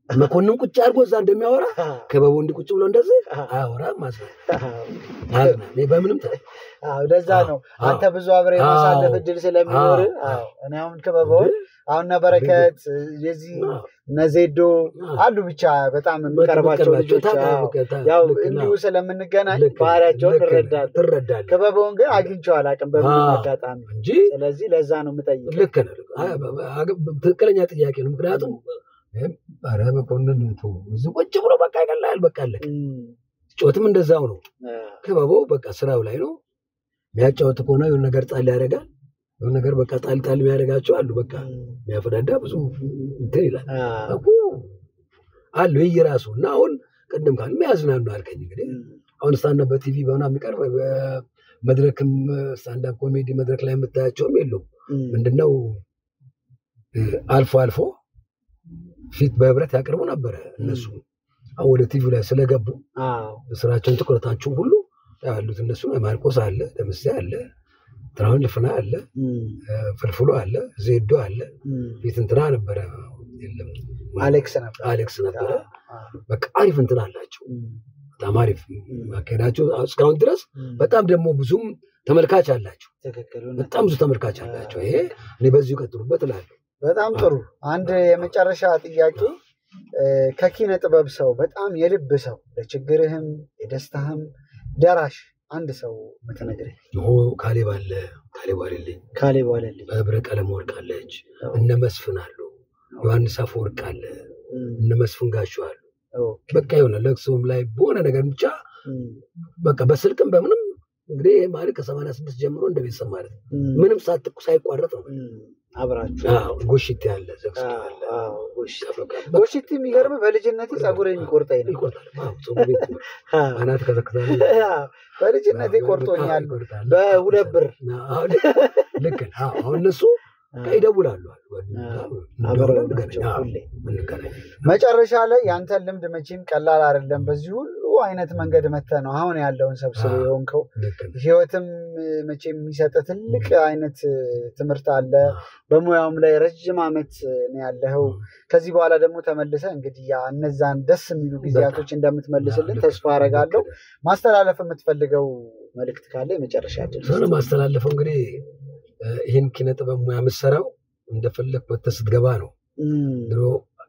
መኮንን ቁጭ አድርጎ እዛ እንደሚያወራ ከበቦ እንዲ ቁጭ ብሎ እንደዚህ አወራ ማስና በምንም ለዛ ነው አንተ ብዙ አብሬ ማሳለፍ እድል ስለሚኖር እኔ አሁን ከበቦ አሁን በረከት የዚህ ነዜዶ አሉ ብቻ በጣም የምቀርባቸው ልጆች ያው እንዲሁ ስለምንገናኝ ባህሪያቸውን ትረዳለህ ከበቦን ግን አግኝቼው አላውቅም በምን አጋጣሚ እንጂ ስለዚህ ለዛ ነው የምጠይቀው ልክ ነው ትክክለኛ ጥያቄ ነው ምክንያቱም አረ መኮንን ነው እዚህ ቁጭ ብሎ በቃ ይቀላል በቃ አለቀ ጮትም እንደዛው ነው ከበቦ በቃ ስራው ላይ ነው የሚያጫወት ከሆነ የሆነ ነገር ጣል ያደርጋል የሆነ ነገር በቃ ጣል የሚያደርጋቸው አሉ በቃ የሚያፈዳዳ ብዙ እንትን ይላል አሉ ይራሱና አሁን ቀደም ካል የሚያዝናኑ አልከኝ እንግዲህ አሁን ስታንዳፕ በቲቪ በሆነ የሚቀርብ መድረክም ስታንዳፕ ኮሜዲ መድረክ ላይ የምታያቸውም የሉም ምንድነው አልፎ ፊት በህብረት ያቀርቡ ነበር እነሱ አሁን ወደ ቲቪ ላይ ስለገቡ ስራቸውን ትኩረታቸው ሁሉ ያሉት እነሱ ማርቆስ አለ ለምሳሌ አለ ትራውን ለፍና አለ ፍልፍሉ አለ ዜዶ አለ ፊት እንትና ነበር የለም አሌክስ ነበር በቃ አሪፍ እንትና አላቸው በጣም አሪፍ ማከዳቸው እስካሁን ድረስ በጣም ደግሞ ብዙም ተመልካች አላቸው በጣም ብዙ ተመልካች አላቸው ይሄ እኔ በዚሁ ቀጥሉበት እላለሁ በጣም ጥሩ አንድ የመጨረሻ ጥያቄ ከኪነ ጥበብ ሰው በጣም የልብ ሰው ለችግርህም የደስታህም ደራሽ አንድ ሰው መተነገረ ካሌብ አለልኝ በብረ ቀለም ወርቃለች እነ መስፍን አሉ ዮሐንስ አፈወርቅ አለ እነ መስፍን ጋሹ አሉ በቃ የሆነ ለክሶም ላይ በሆነ ነገር ብቻ በቃ በስልክም በምንም እንግዲህ ማለት ከ86 ጀምሮ እንደቤተሰብ ማለት ምንም ሳይቋረጥ ነው አብራችሁ ጎሽት ያለ ዘክስ ያለ ጎሽት የሚገርም በልጅነት ጸጉሬን ይቆርጣኝ ነው አናት ከዘክዛለ በልጅነት ይቆርጦኛል በሁለት ብር ልክ አሁን እነሱ ይደውላሉ መጨረሻ ላይ ያንተን ልምድ መቼም ቀላል አይደለም በዚህ ሁሉ አይነት መንገድ መተህ ነው አሁን ያለውን ሰብስበው የሆንከው ህይወትም መቼም የሚሰጥ ትልቅ አይነት ትምህርት አለ በሙያውም ላይ ረጅም አመት ነው ያለው ከዚህ በኋላ ደግሞ ተመልሰህ እንግዲህ እነዛን ደስ የሚሉ ጊዜያቶች እንደምትመልስልን ተስፋ አደርጋለሁ ማስተላለፍ የምትፈልገው መልእክት ካለ የመጨረሻ አይደለም ማስተላለፈው እንግዲህ ይሄን ኪነ ጥበብ ሙያ መስራው እንደፈለክ ወተስገባ ነው ድሮ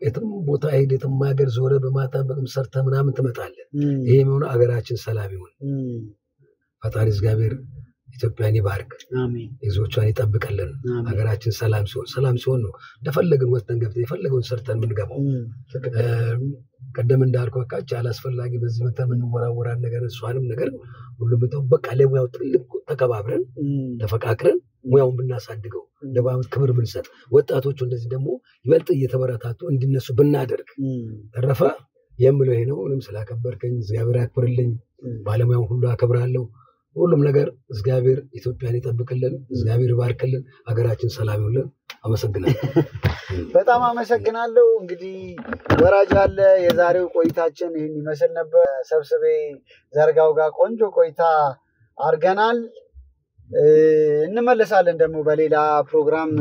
የትም ቦታ ሄደ የትም ሀገር ዞረ በማታ በመሰርተ ምናምን ትመጣለህ ይሄ የሚሆነ አገራችን ሰላም ይሁን ፈጣሪ እግዚአብሔር ኢትዮጵያን ይባርክ አሜን እግዚኦቿን ይጠብቀልን ሀገራችን ሰላም ሲሆን ነው እንደፈለግን ወጥተን ገብተን የፈለገውን ሰርተን ምንገባው ቀደም እንዳልኩ አቃጭ አላስፈላጊ በዚህ መታ ምንወራወራን ነገር እሷንም ነገር ሁሉ በቃ ለሙያው ትልቅ ተከባብረን ተፈቃቅረን ሙያውን ብናሳድገው ለባህል ክብር ብንሰጥ ወጣቶቹ እንደዚህ ደግሞ ይበልጥ እየተበረታቱ እንዲነሱ ብናደርግ ተረፈ የምለው ይሄ ነው ምንም ስላከበርከኝ እግዚአብሔር ያክብርልኝ ባለሙያው ሁሉ አከብራለሁ ሁሉም ነገር እግዚአብሔር ኢትዮጵያን ይጠብቅልን እግዚአብሔር ይባርክልን ሀገራችን ሰላም ይሁንልን አመሰግናለሁ በጣም አመሰግናለሁ እንግዲህ ወራጅ አለ የዛሬው ቆይታችን ይሄን ይመስል ነበር ሰብስቤ ዘርጋው ጋር ቆንጆ ቆይታ አርገናል እንመለሳለን ደግሞ በሌላ ፕሮግራም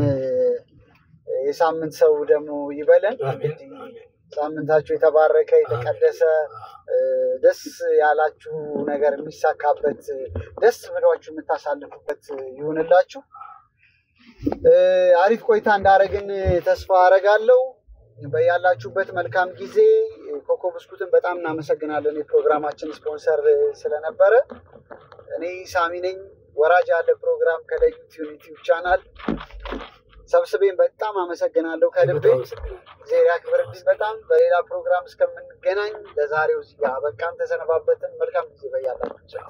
የሳምንት ሰው ደግሞ ይበለን ሳምንታችሁ የተባረከ የተቀደሰ ደስ ያላችሁ ነገር የሚሳካበት ደስ ብሏችሁ የምታሳልፉበት ይሁንላችሁ አሪፍ ቆይታ እንዳረግን ተስፋ አረጋለሁ በያላችሁበት መልካም ጊዜ ኮከብ ብስኩትን በጣም እናመሰግናለን የፕሮግራማችን ስፖንሰር ስለነበረ እኔ ሳሚ ነኝ ወራጅ አለ ፕሮግራም ከዩቲዩብ ቻናል ሰብስቤን በጣም አመሰግናለሁ ከልቤ ዜሪያ ክብርልኝ በጣም በሌላ ፕሮግራም እስከምንገናኝ ለዛሬው እዚህ በቃም ተሰነባበትን መልካም ጊዜ በያላችሁ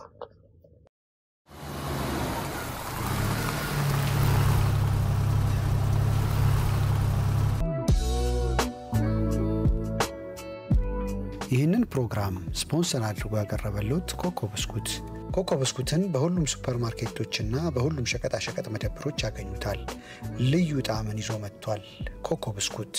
ይህንን ፕሮግራም ስፖንሰር አድርጎ ያቀረበልዎት ኮከብ ብስኩት ኮከብ ብስኩትን በሁሉም ሱፐርማርኬቶችና በሁሉም ሸቀጣሸቀጥ መደብሮች ያገኙታል ልዩ ጣዕምን ይዞ መጥቷል ኮከብ ብስኩት